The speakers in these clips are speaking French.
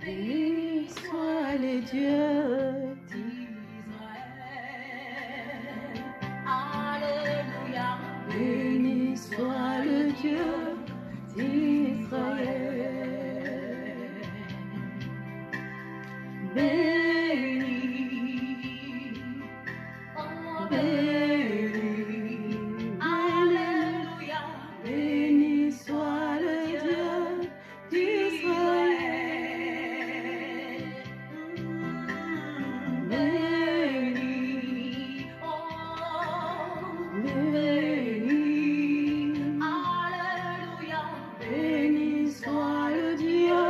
Béni soit le Dieu d'Israël. Alléluia. Béni soit le Dieu d'Israël. Béni, oh béni, alléluia. Béni soit le Dieu d'Israël. Béni, oh béni, alléluia. Béni soit le Dieu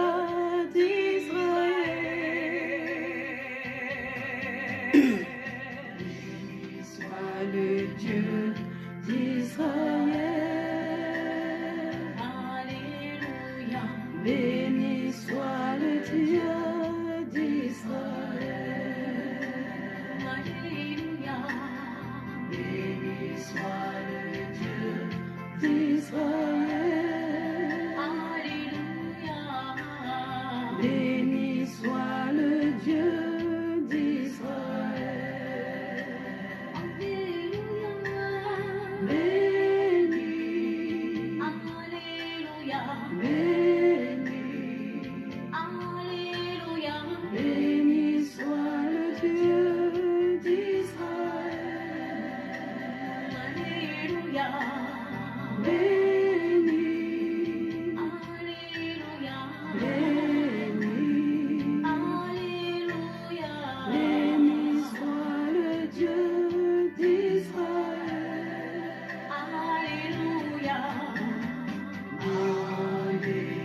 d'Israël. Béni soit le Dieu d'Israël. Alléluia. Béni soit le Dieu d'Israël. Alléluia. Béni soit le Dieu d'Israël. Alléluia. Béni soit le Dieu d'Israël. Alléluia. Béni. Alléluia. Béni. Alléluia. Béni soit le Dieu d'Israël. Alléluia. Béni. Alléluia. Béni. Alléluia. Béni soit le Dieu d'Israël. Alléluia. Alléluia.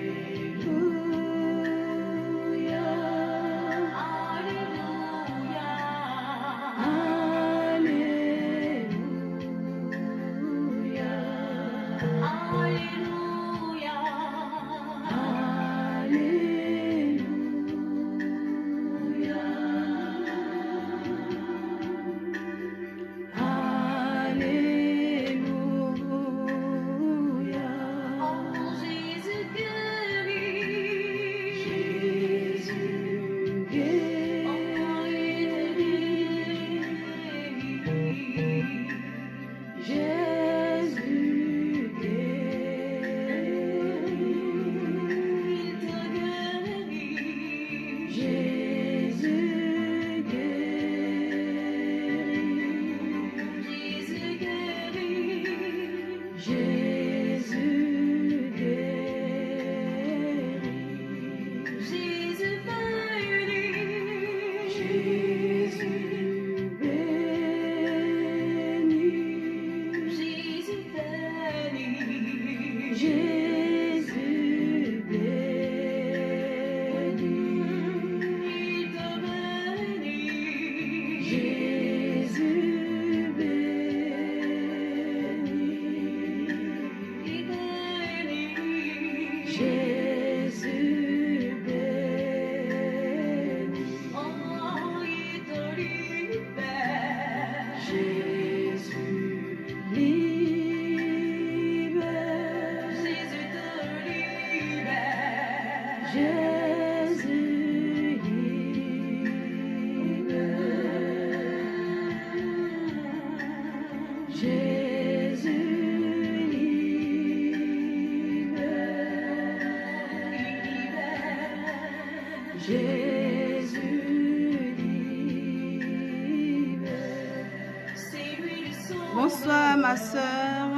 Bonsoir ma soeur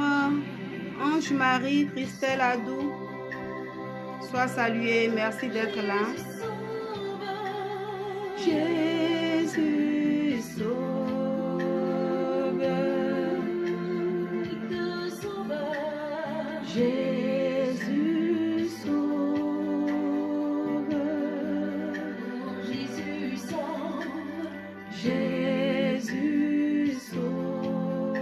Ange-Marie Christelle Adou. Sois saluée, merci d'être là. Jésus sauveur, Jésus sauveur, Jésus sauve, Jésus sauve.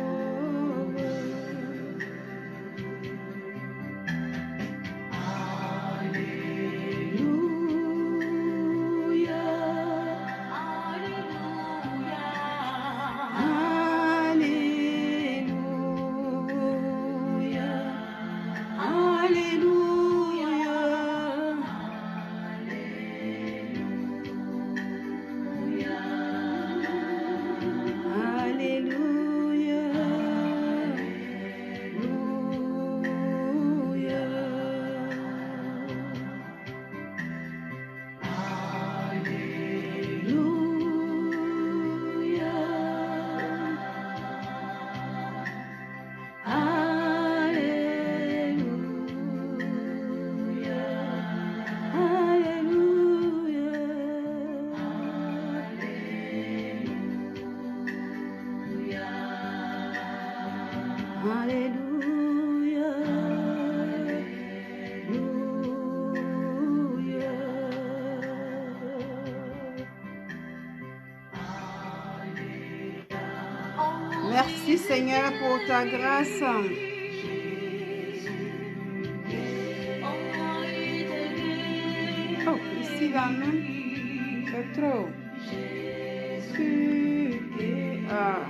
Alléluia. Alléluia. Merci Seigneur pour ta grâce. Oh, ici la main, c'est trop. Ah.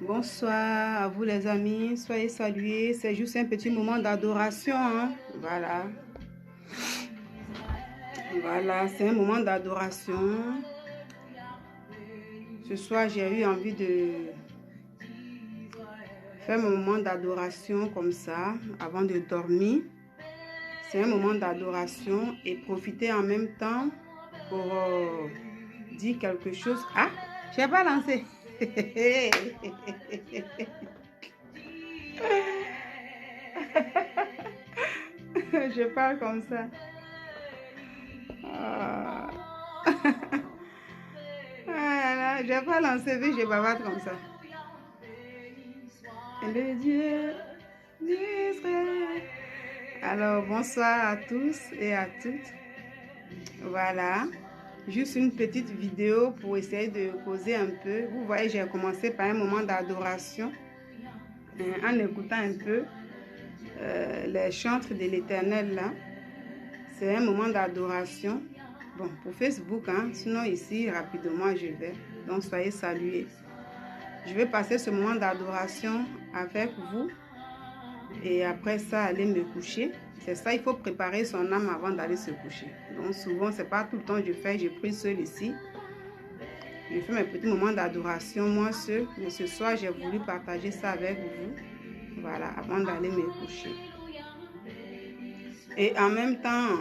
Bonsoir à vous les amis, soyez salués. C'est juste un petit moment d'adoration, hein? Voilà. Voilà, c'est un moment d'adoration. Ce soir, j'ai eu envie de faire mon moment d'adoration comme ça, avant de dormir. C'est un moment d'adoration et profiter en même temps pour dire quelque chose. Ah, je n'ai pas lancé. Je parle comme ça. Voilà, je n'ai pas lancé, mais je bavarde comme ça. Le Dieu d'Israël. Alors, bonsoir à tous et à toutes. Voilà. Juste une petite vidéo pour essayer de causer un peu. Vous voyez, j'ai commencé par un moment d'adoration en écoutant un peu les chantres de l'Éternel là. C'est un moment d'adoration. Bon, pour Facebook, hein, sinon ici, rapidement, je vais. Donc, soyez salués. Je vais passer ce moment d'adoration avec vous. Et après ça, aller me coucher. C'est ça, il faut préparer son âme avant d'aller se coucher. Donc souvent, c'est pas tout le temps que je fais, je prie seul ici. Je fais mes petits moments d'adoration, moi seul. Mais ce soir, j'ai voulu partager ça avec vous. Voilà, avant d'aller me coucher. Et en même temps,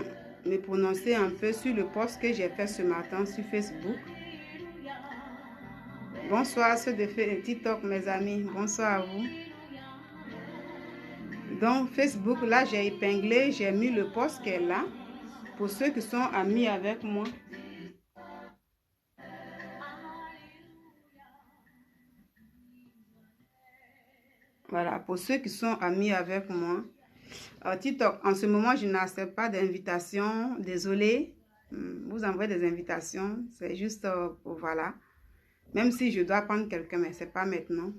me prononcer un peu sur le post que j'ai fait ce matin sur Facebook. Bonsoir ceux de TikTok, mes amis. Bonsoir à vous. Donc, Facebook, là, j'ai épinglé, j'ai mis le post qui est là. Pour ceux qui sont amis avec moi. Voilà, pour ceux qui sont amis avec moi. TikTok, en ce moment, je n'accepte pas d'invitation. Désolée. Vous envoyez des invitations. C'est juste, voilà. Même si je dois prendre quelqu'un, mais ce n'est pas maintenant.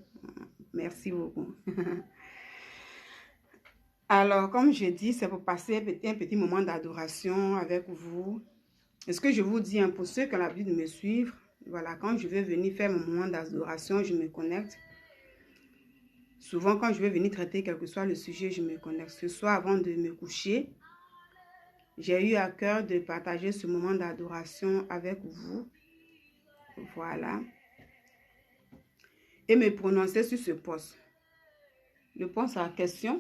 Merci beaucoup. Alors, comme je dis, c'est pour passer un petit moment d'adoration avec vous. Est-ce que je vous dis, hein, pour ceux qui ont l'habitude de me suivre, voilà, quand je vais venir faire mon moment d'adoration, je me connecte. Souvent, quand je vais venir traiter quel que soit le sujet, je me connecte. Ce soir, avant de me coucher, j'ai eu à cœur de partager ce moment d'adoration avec vous. Voilà. Et me prononcer sur ce post. Le post à la question.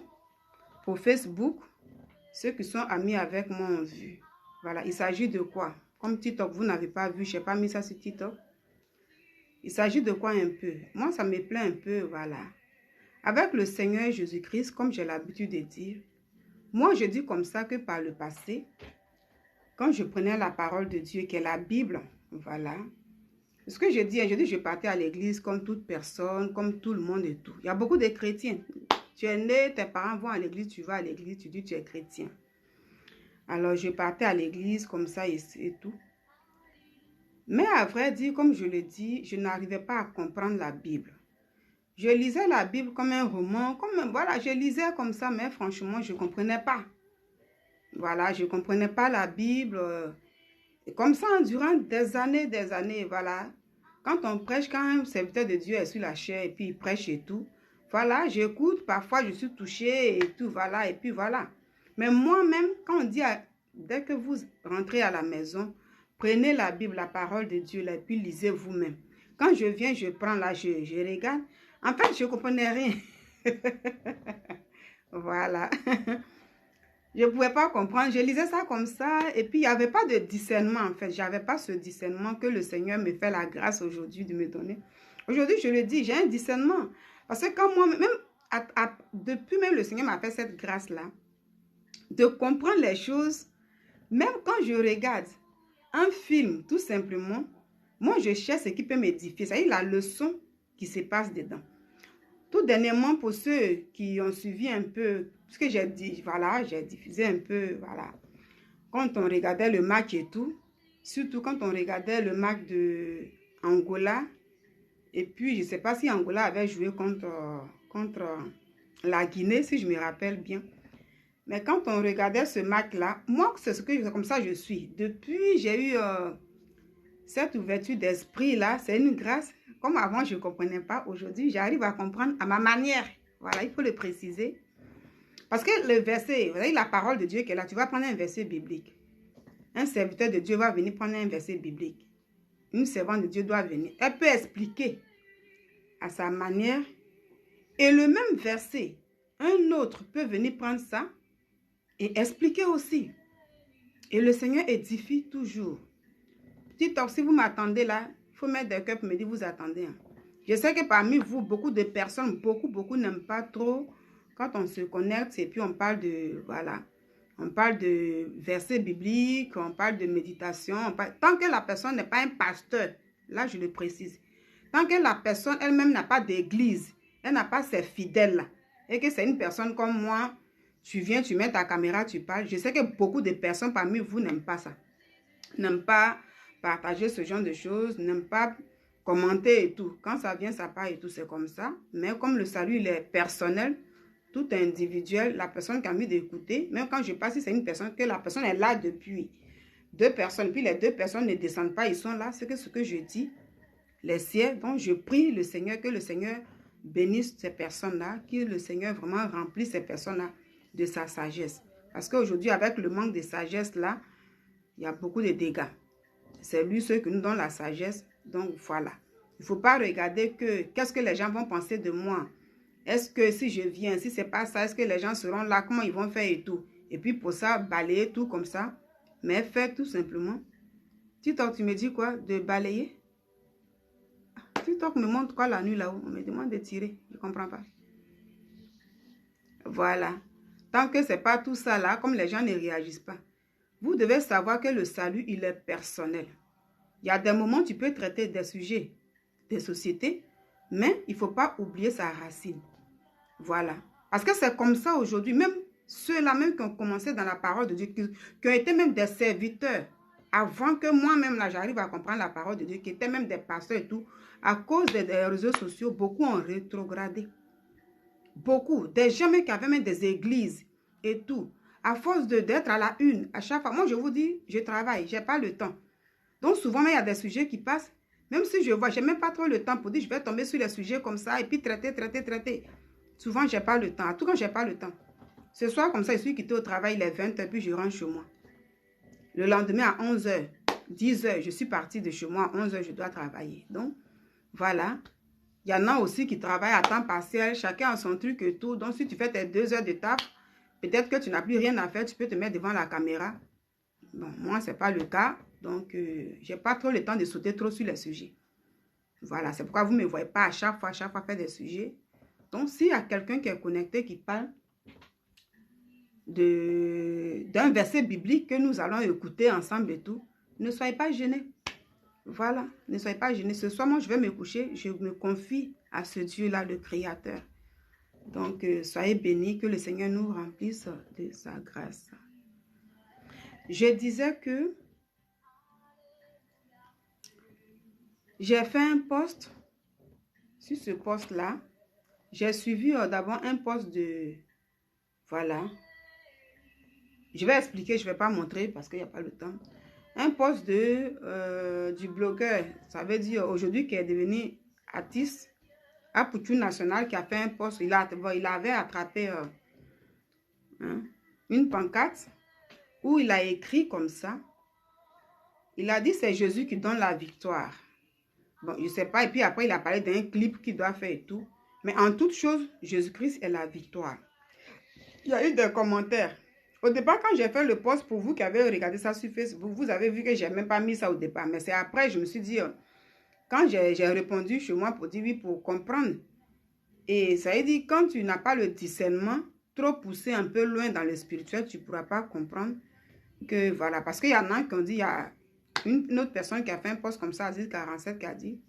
Pour Facebook, ceux qui sont amis avec moi ont vu. Voilà, il s'agit de quoi? Comme TikTok, vous n'avez pas vu, je n'ai pas mis ça sur TikTok. Il s'agit de quoi un peu? Moi, ça me plaît un peu, voilà. Avec le Seigneur Jésus-Christ, comme j'ai l'habitude de dire, moi, je dis comme ça que par le passé, quand je prenais la parole de Dieu, qui est la Bible, voilà. Ce que je dis, je partais à l'église comme toute personne, comme tout le monde et tout. Il y a beaucoup de chrétiens. Tu es né, tes parents vont à l'église, tu vas à l'église, tu dis tu es chrétien. Alors, je partais à l'église comme ça et tout. Mais à vrai dire, comme je le dis, je n'arrivais pas à comprendre la Bible. Je lisais la Bible comme un roman, voilà, je lisais comme ça, mais franchement, je ne comprenais pas. Voilà, je ne comprenais pas la Bible. Et comme ça, durant des années, voilà. Quand on prêche, quand un serviteur de Dieu est sur la chair et puis il prêche et tout, voilà, j'écoute, parfois je suis touchée et tout, voilà, et puis voilà. Mais moi-même, quand on dit, dès que vous rentrez à la maison, prenez la Bible, la parole de Dieu, là, et puis lisez vous-même. Quand je viens, je prends là, je regarde. En fait, je ne comprenais rien. Voilà. Je ne pouvais pas comprendre. Je lisais ça comme ça. Et puis, il n'y avait pas de discernement, en fait. Je n'avais pas ce discernement que le Seigneur me fait la grâce aujourd'hui de me donner. Aujourd'hui, je le dis, j'ai un discernement. Parce que quand moi, même, depuis même le Seigneur m'a fait cette grâce-là, de comprendre les choses, même quand je regarde un film, tout simplement, moi, je cherche ce qui peut m'édifier. C'est-à-dire la leçon qui se passe dedans. Tout dernièrement, pour ceux qui ont suivi un peu ce que j'ai dit, voilà, j'ai diffusé un peu, voilà. Quand on regardait le match et tout, surtout quand on regardait le match de Angola, et puis je ne sais pas si Angola avait joué contre la Guinée, si je me rappelle bien. Mais quand on regardait ce match-là, moi, c'est comme ça je suis. Depuis, j'ai eu cette ouverture d'esprit-là, c'est une grâce. Comme avant, je ne comprenais pas. Aujourd'hui, j'arrive à comprendre à ma manière. Voilà, il faut le préciser. Parce que le verset, vous voyez, la parole de Dieu qui est là, tu vas prendre un verset biblique. Un serviteur de Dieu va venir prendre un verset biblique. Une servante de Dieu doit venir. Elle peut expliquer à sa manière. Et le même verset, un autre peut venir prendre ça et expliquer aussi. Et le Seigneur édifie toujours. TikTok, si vous m'attendez là, il faut mettre des cœurs pour me dire vous attendez. Hein. Je sais que parmi vous, beaucoup de personnes, beaucoup n'aiment pas trop quand on se connecte et puis on parle de, voilà, on parle de versets bibliques, on parle de méditation. Tant que la personne n'est pas un pasteur, là je le précise, tant que la personne elle-même n'a pas d'église, elle n'a pas ses fidèles là, et que c'est une personne comme moi, tu viens, tu mets ta caméra, tu parles. Je sais que beaucoup de personnes parmi vous n'aiment pas ça, n'aiment pas partager ce genre de choses, n'aiment pas commenter et tout. Quand ça vient, ça part et tout, c'est comme ça. Mais comme le salut, il est personnel, tout est individuel, la personne qui a envie d'écouter, même quand je passe, si c'est une personne, que la personne est là depuis 2 personnes, puis les 2 personnes ne descendent pas, ils sont là, c'est que ce que je dis, les siens, donc je prie le Seigneur, que le Seigneur bénisse ces personnes-là, que le Seigneur vraiment remplisse ces personnes-là de sa sagesse. Parce qu'aujourd'hui, avec le manque de sagesse là, il y a beaucoup de dégâts. C'est lui ceux qui nous donne la sagesse. Donc voilà. Il ne faut pas regarder que qu'est-ce que les gens vont penser de moi. Est-ce que si je viens, si ce n'est pas ça, est-ce que les gens seront là, comment ils vont faire et tout. Et puis pour ça, balayer tout comme ça. Mais faire tout simplement. TikTok, tu me dis quoi? De balayer? TikTok me montre quoi la nuit là-haut? On me demande de tirer. Je ne comprends pas. Voilà. Tant que ce n'est pas tout ça là, comme les gens ne réagissent pas. Vous devez savoir que le salut, il est personnel. Il y a des moments où tu peux traiter des sujets, des sociétés, mais il ne faut pas oublier sa racine. Voilà. Parce que c'est comme ça aujourd'hui, même ceux-là même qui ont commencé dans la parole de Dieu, qui ont été même des serviteurs, avant que moi-même, là, j'arrive à comprendre la parole de Dieu, qui étaient même des pasteurs et tout, à cause des réseaux sociaux, beaucoup ont rétrogradé. Beaucoup. Des gens même qui avaient même des églises et tout. À force d'être à la une, à chaque fois. Moi, je vous dis, je travaille, je n'ai pas le temps. Donc, souvent, il y a des sujets qui passent. Même si je vois, je n'ai même pas trop le temps pour dire, je vais tomber sur les sujets comme ça et puis traiter. Souvent, je n'ai pas le temps. En tout cas, je n'ai pas le temps. Ce soir, comme ça, je suis quitté au travail, il est 20h, puis je rentre chez moi. Le lendemain, à 11h, 10h, je suis partie de chez moi. À 11h, je dois travailler. Donc, voilà. Il y en a aussi qui travaillent à temps partiel. Chacun a son truc et tout. Donc, si tu fais tes 2 heures de taf, peut-être que tu n'as plus rien à faire. Tu peux te mettre devant la caméra. Bon, moi, ce n'est pas le cas. Donc, je n'ai pas trop le temps de sauter trop sur les sujets. Voilà, c'est pourquoi vous ne me voyez pas à chaque fois faire des sujets. Donc, s'il y a quelqu'un qui est connecté, qui parle, d'un verset biblique que nous allons écouter ensemble et tout, ne soyez pas gênés. Voilà, ne soyez pas gênés. Ce soir, moi, je vais me coucher, je me confie à ce Dieu-là, le Créateur. Donc, soyez bénis, que le Seigneur nous remplisse de sa grâce. Je disais que j'ai fait un post. Sur ce post-là, j'ai suivi d'abord un post de... Voilà. Je vais expliquer, je ne vais pas montrer parce qu'il n'y a pas le temps. Un post du blogueur, ça veut dire aujourd'hui qui est devenu artiste, Apoutou National, qui a fait un post. Il avait attrapé une pancarte où il a écrit comme ça. Il a dit c'est Jésus qui donne la victoire. Bon, je ne sais pas. Et puis après, il a parlé d'un clip qu'il doit faire et tout. Mais en toute chose, Jésus-Christ est la victoire. Il y a eu des commentaires. Au départ, quand j'ai fait le post, pour vous qui avez regardé ça sur Facebook, vous avez vu que je n'ai même pas mis ça au départ. Mais c'est après, je me suis dit, quand j'ai répondu chez moi pour dire oui, pour comprendre. Et ça veut dire, quand tu n'as pas le discernement, trop poussé un peu loin dans le spirituel, tu ne pourras pas comprendre que voilà. Parce qu'il y en a qui ont dit, il y a une autre personne qui a fait un post comme ça, Aziz 47, qui a dit,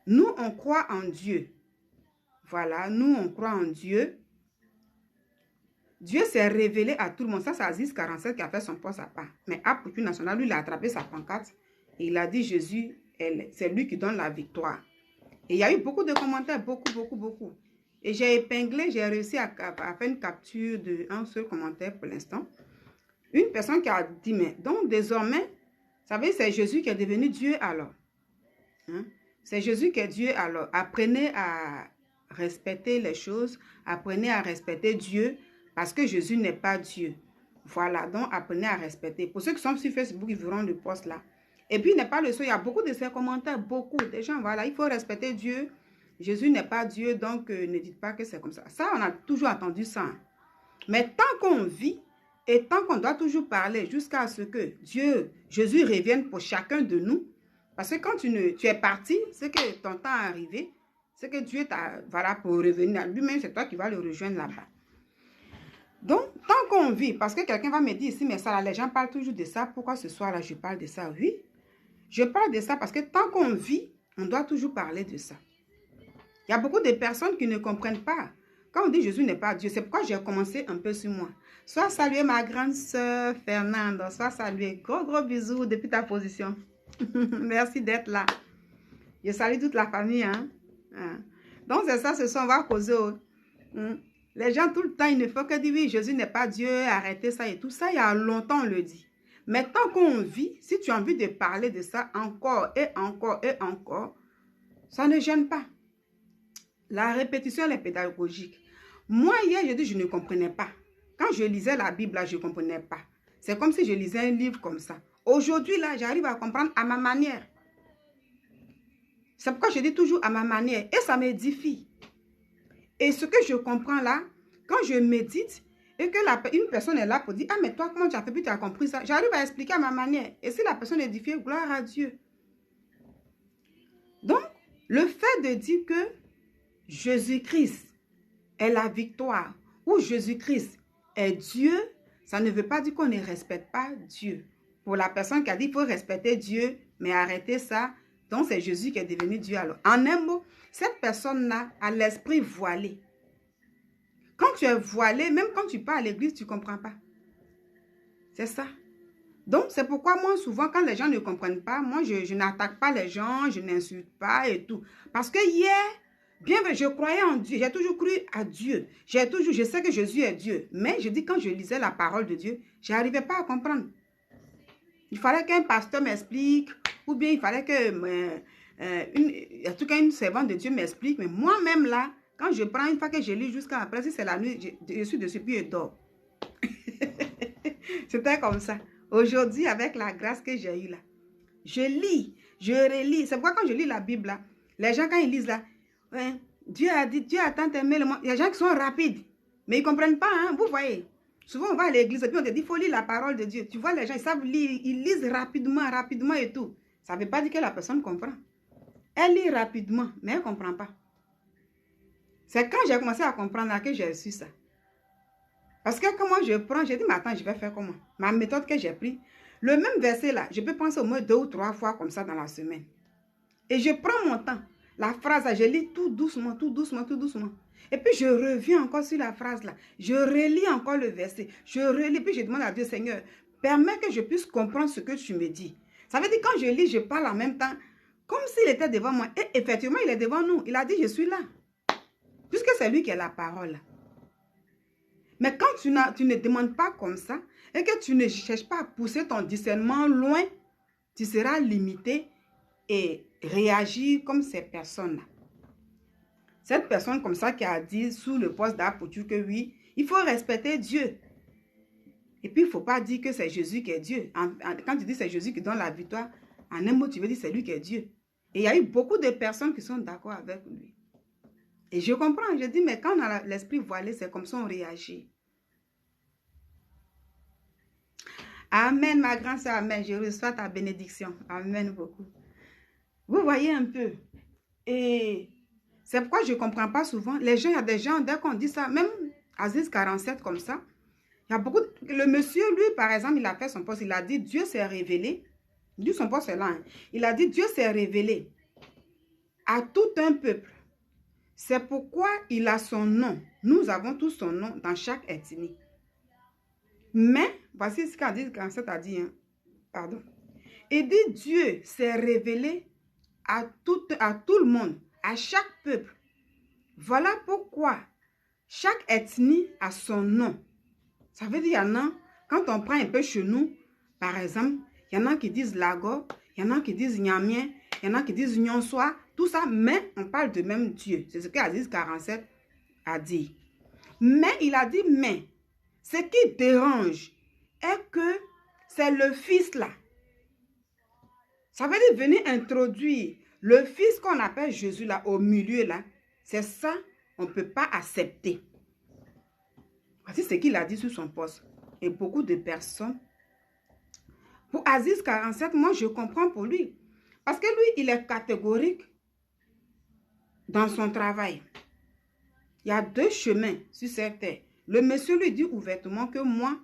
nous, on croit en Dieu. Voilà, nous, on croit en Dieu. Dieu s'est révélé à tout le monde. Ça, c'est Aziz 47 qui a fait son poste à part. Mais Apoutou National, lui, il a attrapé sa pancarte. Et il a dit, Jésus, c'est lui qui donne la victoire. Et il y a eu beaucoup de commentaires, beaucoup. Et j'ai épinglé, j'ai réussi à faire une capture d'un seul commentaire pour l'instant. Une personne qui a dit, mais donc désormais, vous savez, c'est Jésus qui est devenu Dieu alors. Hein? C'est Jésus qui est Dieu alors. Apprenez à respecter les choses. Apprenez à respecter Dieu. Parce que Jésus n'est pas Dieu. Voilà, donc apprenez à respecter. Pour ceux qui sont sur Facebook, ils verront le post là. Et puis, il n'est pas le seul. Il y a beaucoup de ces commentaires, beaucoup. Des gens, voilà, il faut respecter Dieu. Jésus n'est pas Dieu, donc ne dites pas que c'est comme ça. Ça, on a toujours entendu ça. Mais tant qu'on vit et tant qu'on doit toujours parler jusqu'à ce que Dieu, Jésus revienne pour chacun de nous. Parce que quand tu es parti, c'est que ton temps est arrivé. C'est que Dieu t'a, voilà, pour revenir à lui-même, c'est toi qui vas le rejoindre là-bas. Donc, tant qu'on vit, parce que quelqu'un va me dire ici, mais ça, là, les gens parlent toujours de ça. Pourquoi ce soir-là, je parle de ça? Oui, je parle de ça parce que tant qu'on vit, on doit toujours parler de ça. Il y a beaucoup de personnes qui ne comprennent pas. Quand on dit Jésus n'est pas Dieu, c'est pourquoi j'ai commencé un peu sur moi. Sois saluée ma grande sœur Fernande. Sois saluée. Gros bisous depuis ta position. Merci d'être là. Je salue toute la famille. Hein? Donc, c'est ça, ce soir, on va causer. Les gens, tout le temps, il ne faut que dire, oui, Jésus n'est pas Dieu, arrêtez ça et tout. Ça, il y a longtemps, on le dit. Mais tant qu'on vit, si tu as envie de parler de ça encore et encore et encore, ça ne gêne pas. La répétition, elle est pédagogique. Moi, hier, je dis, je ne comprenais pas. Quand je lisais la Bible, là, je ne comprenais pas. C'est comme si je lisais un livre comme ça. Aujourd'hui, là, j'arrive à comprendre à ma manière. C'est pourquoi je dis toujours à ma manière. Et ça m'édifie. Et ce que je comprends là, quand je médite, et que une personne est là pour dire, ah mais toi, comment tu as fait, puis tu as compris ça, j'arrive à expliquer à ma manière. Et si la personne est édifiée, gloire à Dieu. Donc, le fait de dire que Jésus-Christ est la victoire, ou Jésus-Christ est Dieu, ça ne veut pas dire qu'on ne respecte pas Dieu. Pour la personne qui a dit, il faut respecter Dieu, mais arrêtez ça, donc c'est Jésus qui est devenu Dieu alors. En un mot, cette personne-là a l'esprit voilé. Quand tu es voilé, même quand tu pars à l'église, tu ne comprends pas. C'est ça. Donc, c'est pourquoi moi, souvent, quand les gens ne comprennent pas, moi, je n'attaque pas les gens, je n'insulte pas et tout. Parce que hier, bien que je croyais en Dieu, j'ai toujours cru à Dieu. Je sais que Jésus est Dieu. Mais je dis, quand je lisais la parole de Dieu, je n'arrivais pas à comprendre. Il fallait qu'un pasteur m'explique, ou bien il fallait que... en tout cas, une servante de Dieu m'explique, mais moi-même là, quand je prends une fois que je lis jusqu'à après, si c'est la nuit, je suis dessus puis je dors. C'était comme ça. Aujourd'hui, avec la grâce que j'ai eue là, je lis, je relis. C'est pourquoi quand je lis la Bible là, les gens quand ils lisent là, ouais, Dieu a dit, Dieu a tant aimé le monde. Il y a des gens qui sont rapides, mais ils ne comprennent pas, hein, vous voyez. Souvent on va à l'église et puis on te dit, il faut lire la parole de Dieu. Tu vois, les gens, ils savent lire, ils lisent rapidement et tout. Ça ne veut pas dire que la personne comprend. Elle lit rapidement, mais elle ne comprend pas. C'est quand j'ai commencé à comprendre là que j'ai su ça. Parce que quand moi je prends, j'ai dit, mais attends, je vais faire comment? Ma méthode que j'ai prise, le même verset là, je peux penser au moins 2 ou 3 fois comme ça dans la semaine. Et je prends mon temps. La phrase là, je lis tout doucement, tout doucement, tout doucement. Et puis je reviens encore sur la phrase là. Je relis encore le verset. Je relis, puis je demande à Dieu, Seigneur, permets que je puisse comprendre ce que tu me dis. Ça veut dire quand je lis, je parle en même temps, comme s'il était devant moi. Et effectivement, il est devant nous. Il a dit, je suis là. Puisque c'est lui qui a la parole. Mais quand tu ne demandes pas comme ça, et que tu ne cherches pas à pousser ton discernement loin, tu seras limité et réagir comme ces personnes-là. Cette personne comme ça qui a dit sous le poste d'apôtre que oui, il faut respecter Dieu. Et puis il ne faut pas dire que c'est Jésus qui est Dieu. Quand tu dis c'est Jésus qui donne la victoire, en un mot tu veux dire c'est lui qui est Dieu. Et il y a eu beaucoup de personnes qui sont d'accord avec lui. Et je comprends, je dis mais quand on a l'esprit voilé, c'est comme ça on réagit. Amen, ma grande soeur, amen. Je reçois ta bénédiction. Amen beaucoup. Vous voyez un peu. Et c'est pourquoi je ne comprends pas souvent. Les gens, il y a des gens, dès qu'on dit ça, même Aziz 47 comme ça, il y a beaucoup le monsieur, lui, par exemple, il a fait son poste. Il a dit, Dieu s'est révélé. Lui, son poste est là. Hein. Il a dit, Dieu s'est révélé à tout un peuple. C'est pourquoi il a son nom. Nous avons tous son nom dans chaque ethnie. Mais, voici ce qu'Aziz 47 a dit. Hein. Pardon. Il dit, Dieu s'est révélé à tout le monde, à chaque peuple. Voilà pourquoi chaque ethnie a son nom. Ça veut dire, il y en a, quand on prend un peu chez nous, par exemple, il y en a qui disent Lago, il y en a qui disent Nyamien, il y en a qui disent Nyonsois, tout ça, mais on parle de même Dieu. C'est ce qu'Aziz 47 a dit. Mais il a dit, mais, ce qui dérange est que c'est le Fils là. Ça veut dire venir introduire le Fils qu'on appelle Jésus là, au milieu là. C'est ça, on ne peut pas accepter. Voici ce qu'il a dit sur son poste. Et beaucoup de personnes. Pour Aziz 47, moi je comprends pour lui. Parce que lui, il est catégorique dans son travail. Il y a 2 chemins sur cette terre. Le monsieur lui dit ouvertement que moi,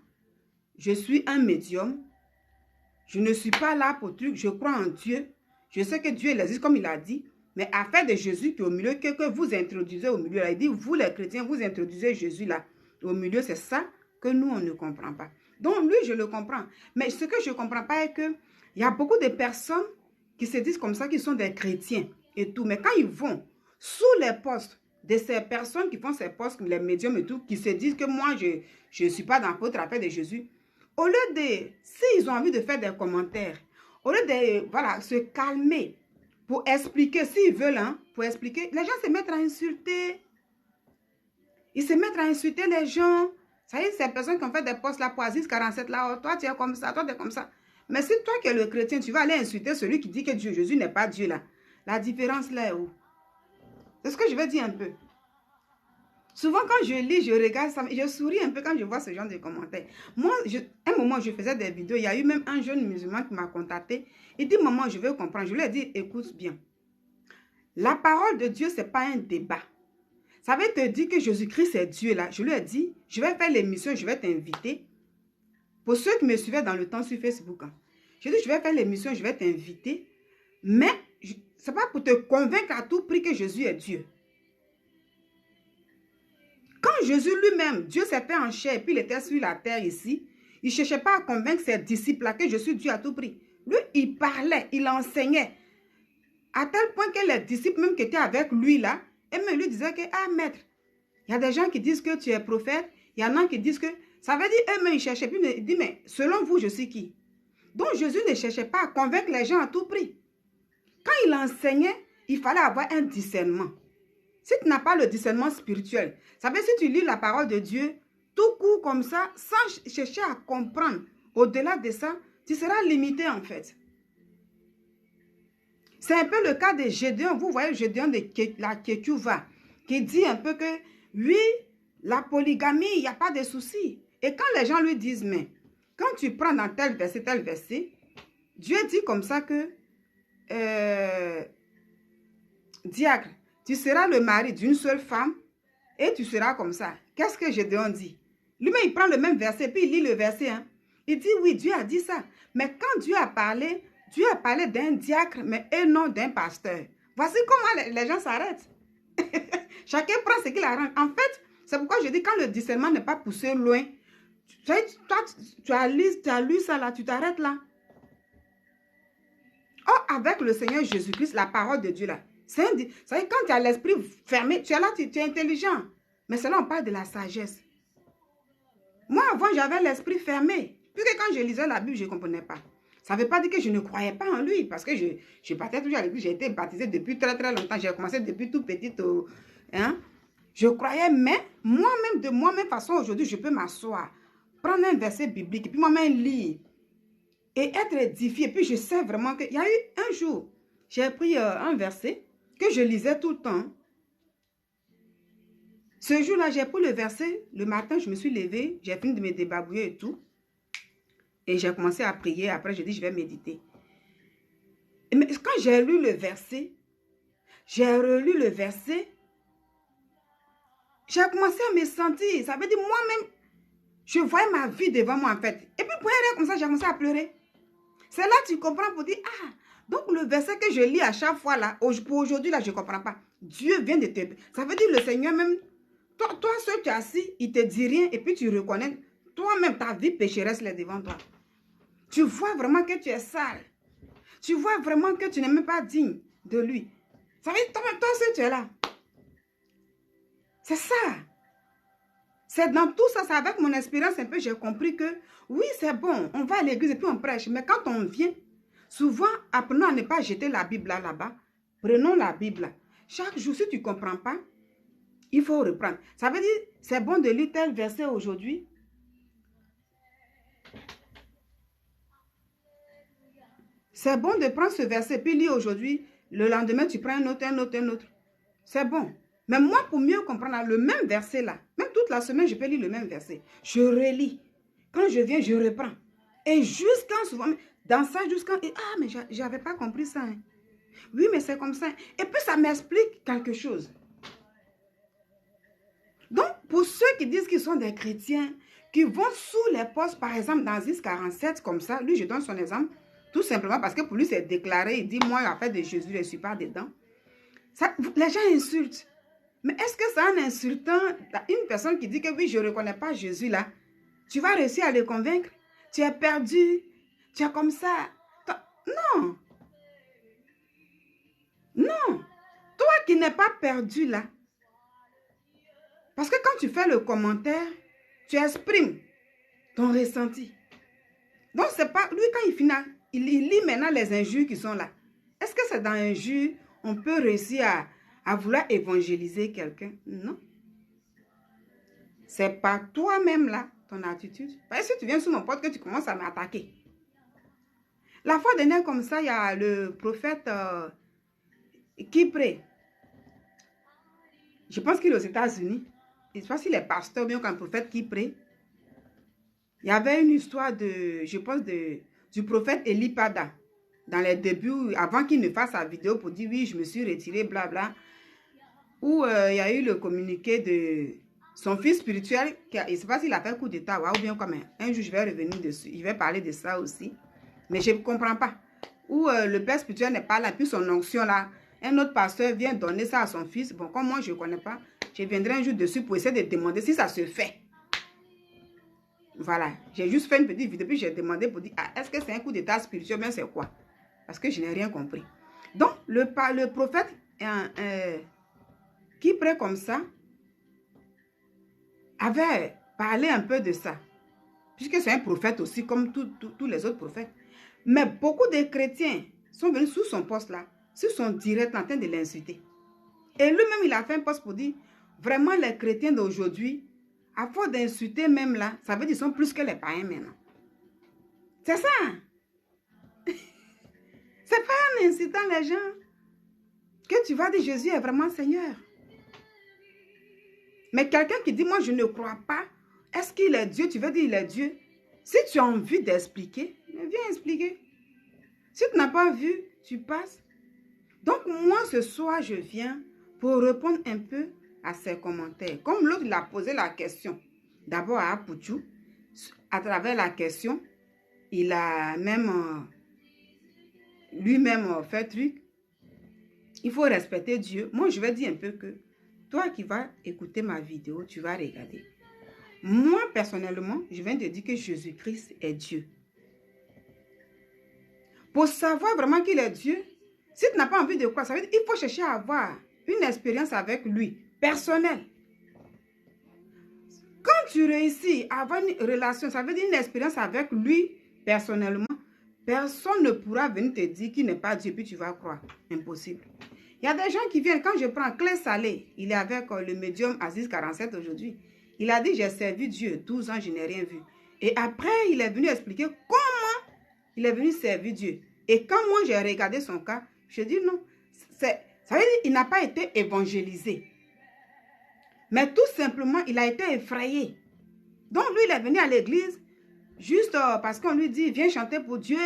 je suis un médium. Je ne suis pas là pour truc. Je crois en Dieu. Je sais que Dieu il existe comme il a dit. Mais affaire de Jésus qui est au milieu, que vous introduisez au milieu. Là. Il dit, vous les chrétiens, vous introduisez Jésus là. Au milieu, c'est ça que nous, on ne comprend pas. Donc, lui, je le comprends. Mais ce que je ne comprends pas est qu'il y a beaucoup de personnes qui se disent comme ça, qui sont des chrétiens et tout. Mais quand ils vont sous les postes de ces personnes qui font ces postes, les médiums et tout, qui se disent que moi, je ne suis pas dans votre affaire de Jésus, au lieu de, s'ils ont envie de faire des commentaires, au lieu de, voilà, se calmer pour expliquer, s'ils veulent, hein, pour expliquer, les gens se mettent à insulter. Ils se mettent à insulter les gens. Ça y est, ces personnes qui ont fait des postes là pour Aziz 47 là, oh, toi tu es comme ça, toi tu es comme ça. Mais si toi qui es le chrétien, tu vas aller insulter celui qui dit que Dieu, Jésus n'est pas Dieu là. La différence là est où? C'est ce que je vais dire un peu. Souvent quand je lis, je regarde ça, je souris un peu quand je vois ce genre de commentaires. Moi, un moment, je faisais des vidéos, il y a eu même un jeune musulman qui m'a contacté. Il dit, maman, je veux comprendre. Je lui ai dit, écoute bien. La parole de Dieu, ce n'est pas un débat. Ça veut te dire que Jésus-Christ est Dieu là. Je lui ai dit, je vais faire l'émission, je vais t'inviter. Pour ceux qui me suivaient dans le temps sur Facebook, hein, je dis, je vais faire l'émission, je vais t'inviter. Mais ce n'est pas pour te convaincre à tout prix que Jésus est Dieu. Quand Jésus lui-même, Dieu s'est fait en chair et puis il était sur la terre ici, il ne cherchait pas à convaincre ses disciples là que je suis Dieu à tout prix. Lui, il parlait, il enseignait. À tel point que les disciples même qui étaient avec lui là, et même lui disait que, ah maître, il y a des gens qui disent que tu es prophète, il y en a qui disent que, ça veut dire eux-mêmes ils cherchaient, puis il dit, mais selon vous, je suis qui? Donc Jésus ne cherchait pas à convaincre les gens à tout prix. Quand il enseignait, il fallait avoir un discernement. Si tu n'as pas le discernement spirituel, ça veut dire si tu lis la parole de Dieu, tout court comme ça, sans chercher à comprendre, au-delà de ça, tu seras limité en fait. C'est un peu le cas de Gédéon. Vous voyez Gédéon de la Kétuva, qui dit un peu que, oui, la polygamie, il n'y a pas de souci. Et quand les gens lui disent, mais, quand tu prends dans tel verset, Dieu dit comme ça que, diacre, tu seras le mari d'une seule femme et tu seras comme ça. Qu'est-ce que Gédéon dit? Lui-même, il prend le même verset, puis il lit le verset. Hein. Il dit, oui, Dieu a dit ça. Mais quand Dieu a parlé d'un diacre, mais et non d'un pasteur. Voici comment les gens s'arrêtent. Chacun prend ce qu'il arrange. En fait, c'est pourquoi je dis, quand le discernement n'est pas poussé loin, toi, tu as lu ça là, tu t'arrêtes là. Oh, avec le Seigneur Jésus-Christ, la parole de Dieu là, ça veut dire, quand tu as l'esprit fermé, tu es là, tu es intelligent. Mais c'est là on parle de la sagesse. Moi, avant, j'avais l'esprit fermé. Puisque quand je lisais la Bible, je ne comprenais pas. Ça ne veut pas dire que je ne croyais pas en lui. Parce que je partais toujours à l'église. J'ai été baptisée depuis très très longtemps. J'ai commencé depuis tout petit. Hein? Je croyais, mais moi-même, de moi-même façon, aujourd'hui, je peux m'asseoir, prendre un verset biblique, et puis moi-même lire, et être édifié. Puis je sais vraiment qu'il y a eu un jour, j'ai pris un verset que je lisais tout le temps. Ce jour-là, j'ai pris le verset. Le matin, je me suis levée, j'ai fini de me débarbouiller et tout. Et j'ai commencé à prier. Après, j'ai dit, je vais méditer. Mais quand j'ai lu le verset, j'ai relu le verset, j'ai commencé à me sentir. Ça veut dire, moi-même, je voyais ma vie devant moi, en fait. Et puis, pour rien comme ça, j'ai commencé à pleurer. C'est là que tu comprends pour dire, ah, donc le verset que je lis à chaque fois, là, pour aujourd'hui, là, je ne comprends pas. Dieu vient de te... Ça veut dire, le Seigneur même, toi seul, tu es assis, il ne te dit rien, et puis tu reconnais, toi-même, ta vie pécheresse là devant toi. Tu vois vraiment que tu es sale. Tu vois vraiment que tu n'es même pas digne de lui. Ça veut dire, toi seul, tu es là. C'est ça. C'est dans tout ça, c'est avec mon expérience un peu, j'ai compris que oui, c'est bon, on va à l'église et puis on prêche. Mais quand on vient, souvent, apprenons à ne pas jeter la Bible là-bas. Prenons la Bible. Chaque jour, si tu ne comprends pas, il faut reprendre. Ça veut dire, c'est bon de lire tel verset aujourd'hui. C'est bon de prendre ce verset puis lire aujourd'hui. Le lendemain, tu prends un autre, un autre, un autre. C'est bon. Mais moi, pour mieux comprendre, le même verset là, même toute la semaine, je peux lire le même verset. Je relis. Quand je viens, je reprends. Et jusqu'à souvent, dans ça, jusqu'à... Ah, mais je n'avais pas compris ça. Hein. Oui, mais c'est comme ça. Et puis, ça m'explique quelque chose. Donc, pour ceux qui disent qu'ils sont des chrétiens, qui vont sous les postes, par exemple, dans Is 47, comme ça, lui, je donne son exemple, tout simplement parce que pour lui, c'est déclaré, il dit, moi, en fait, de Jésus, je ne suis pas dedans. Ça, les gens insultent. Mais est-ce que c'est en insultant une personne qui dit que oui, je ne reconnais pas Jésus là, tu vas réussir à le convaincre? Tu es perdu, tu es comme ça. Non. Non. Toi qui n'es pas perdu là, parce que quand tu fais le commentaire, tu exprimes ton ressenti. Donc c'est pas, lui quand il finit, il lit maintenant les injures qui sont là. Est-ce que c'est dans injure, on peut réussir à vouloir évangéliser quelqu'un? Non. C'est pas toi-même là, ton attitude. Parce que si tu viens sous mon porte que tu commences à m'attaquer. La fois dernière comme ça, il y a le prophète Kipré. Je pense qu'il est aux États-Unis. Je ne sais pas s'il est pasteur bien qu'un prophète Kipré. Il y avait une histoire de, je pense, du prophète Elipada. Dans les débuts, avant qu'il ne fasse sa vidéo pour dire oui, je me suis retiré, blabla. Où il y a eu le communiqué de son fils spirituel, je ne sais pas s'il a fait coup d'état ou bien comme un jour je vais revenir dessus, je vais parler de ça aussi. Mais je ne comprends pas. Où le père spirituel n'est pas là, puis son onction là, un autre pasteur vient donner ça à son fils. Bon, comme moi je ne connais pas, je viendrai un jour dessus pour essayer de demander si ça se fait. Voilà, j'ai juste fait une petite vidéo, puis j'ai demandé pour dire, ah, est-ce que c'est un coup d'état spirituel, mais c'est quoi? Parce que je n'ai rien compris. Donc, le prophète qui prie comme ça, avait parlé un peu de ça. Puisque c'est un prophète aussi, comme tous les autres prophètes. Mais beaucoup de chrétiens sont venus sous son poste là, sur son direct en train de l'insulter. Et lui-même, il a fait un poste pour dire, vraiment les chrétiens d'aujourd'hui, à force d'insulter même là, ça veut dire qu'ils sont plus que les païens maintenant. C'est ça. C'est pas en incitant les gens que tu vas dire Jésus est vraiment Seigneur. Mais quelqu'un qui dit, moi je ne crois pas, est-ce qu'il est Dieu? Tu veux dire il est Dieu? Si tu as envie d'expliquer, viens expliquer. Si tu n'as pas vu, tu passes. Donc moi ce soir, je viens pour répondre un peu à ces commentaires. Comme l'autre il a posé la question. d'abord à Pouchou. À travers la question, il a même lui-même fait truc. Il faut respecter Dieu. Moi, je vais dire un peu que toi qui vas écouter ma vidéo, tu vas regarder. Moi, personnellement, je viens de dire que Jésus-Christ est Dieu. Pour savoir vraiment qu'il est Dieu, si tu n'as pas envie de croire, ça veut dire qu'il faut chercher à avoir une expérience avec lui, personnelle. Quand tu réussis à avoir une relation, ça veut dire une expérience avec lui, personnellement, personne ne pourra venir te dire qu'il n'est pas Dieu, puis tu vas croire. Impossible. Il y a des gens qui viennent, quand je prends Claire Salé, il est avec le médium Aziz 47 aujourd'hui. Il a dit, j'ai servi Dieu, 12 ans, je n'ai rien vu. Et après, il est venu expliquer comment il est venu servir Dieu. Et quand moi, j'ai regardé son cas, je dis non, ça veut dire qu'il n'a pas été évangélisé. Mais tout simplement, il a été effrayé. Donc, lui, il est venu à l'église juste parce qu'on lui dit, viens chanter pour Dieu.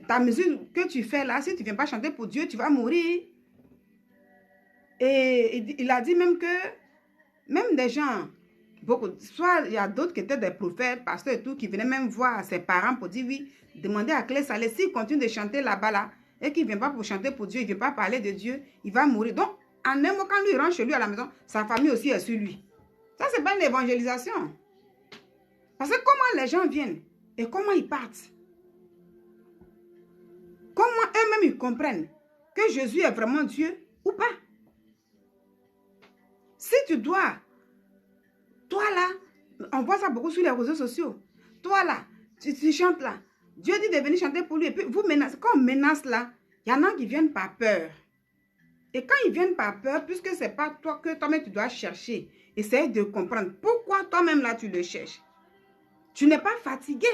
Ta musique que tu fais là, si tu ne viens pas chanter pour Dieu, tu vas mourir. Et il a dit même que, même des gens, beaucoup, soit il y a d'autres qui étaient des prophètes, pasteurs et tout, qui venaient même voir ses parents pour dire, oui, demander à Claire Salé, s'il continue de chanter là-bas là, et qu'il ne vient pas pour chanter pour Dieu, il ne vient pas parler de Dieu, il va mourir. Donc, en un mot, quand lui rentre chez lui à la maison, sa famille aussi est sur lui. Ça, ce n'est pas une évangélisation. Parce que comment les gens viennent et comment ils partent? Comment eux-mêmes ils comprennent que Jésus est vraiment Dieu ou pas? Si tu dois, toi là, on voit ça beaucoup sur les réseaux sociaux, toi là, tu chantes là, Dieu dit de venir chanter pour lui, et puis vous menacez, quand on menace là, il y en a qui viennent par peur. Et quand ils viennent par peur, puisque ce n'est pas toi que toi-même tu dois chercher, essaye de comprendre pourquoi toi-même là tu le cherches. Tu n'es pas fatigué.